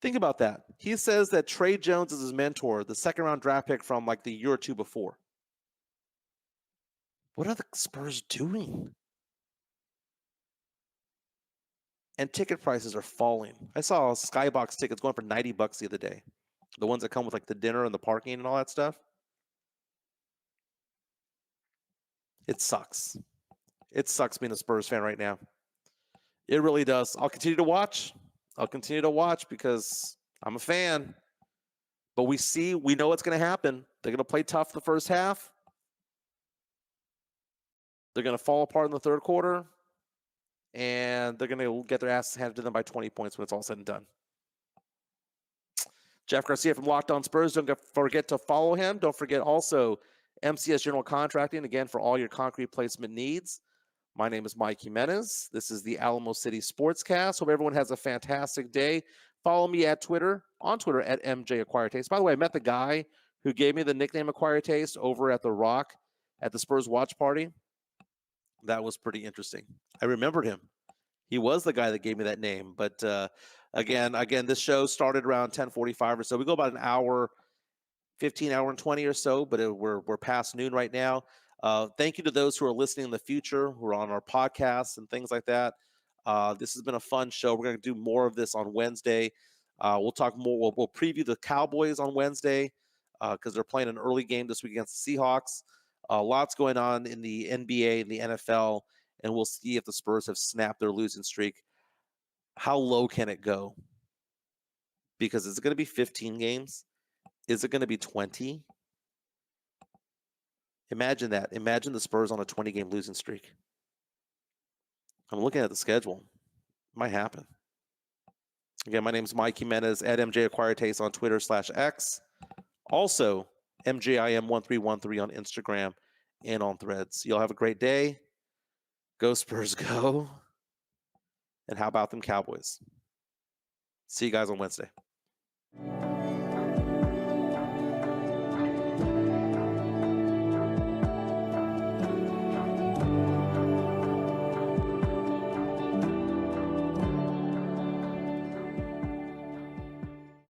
Think about that. He says that Trey Jones is his mentor, the second-round draft pick from like the year or two before. What are the Spurs doing? And ticket prices are falling. I saw Skybox tickets going for $90 the other day. The ones that come with like the dinner and the parking and all that stuff. It sucks. It sucks being a Spurs fan right now. It really does. I'll continue to watch. Because I'm a fan. But we know what's going to happen. They're going to play tough the first half. They're going to fall apart in the third quarter. And they're going to get their asses handed to them by 20 points when it's all said and done. Jeff Garcia from Locked On Spurs. Don't forget to follow him. Don't forget also MCS General Contracting, again, for all your concrete placement needs. My name is Mike Jimenez. This is the Alamo City Sportscast. Hope everyone has a fantastic day. Follow me on Twitter at MJ Acquire Taste. By the way, I met the guy who gave me the nickname Acquire Taste over at the Rock at the Spurs watch party. That was pretty interesting. I remembered him. He was the guy that gave me that name. But again, this show started around 10:45 or so. We go about an hour, 15 hour and 20 or so, but we're past noon right now. Thank you to those who are listening in the future, who are on our podcasts and things like that. This has been a fun show. We're going to do more of this on Wednesday. We'll talk more. We'll preview the Cowboys on Wednesday because they're playing an early game this week against the Seahawks. Lots going on in the NBA and the NFL, and we'll see if the Spurs have snapped their losing streak. How low can it go? Because is it going to be 15 games? Is it going to be 20? Imagine that. Imagine the Spurs on a 20-game losing streak. I'm looking at the schedule. Might happen. Again, my name is Mike Jimenez at MJ Acquired Taste on Twitter /X. Also, MJIM1313 on Instagram and on Threads. Y'all have a great day. Go Spurs, go. And how about them Cowboys? See you guys on Wednesday.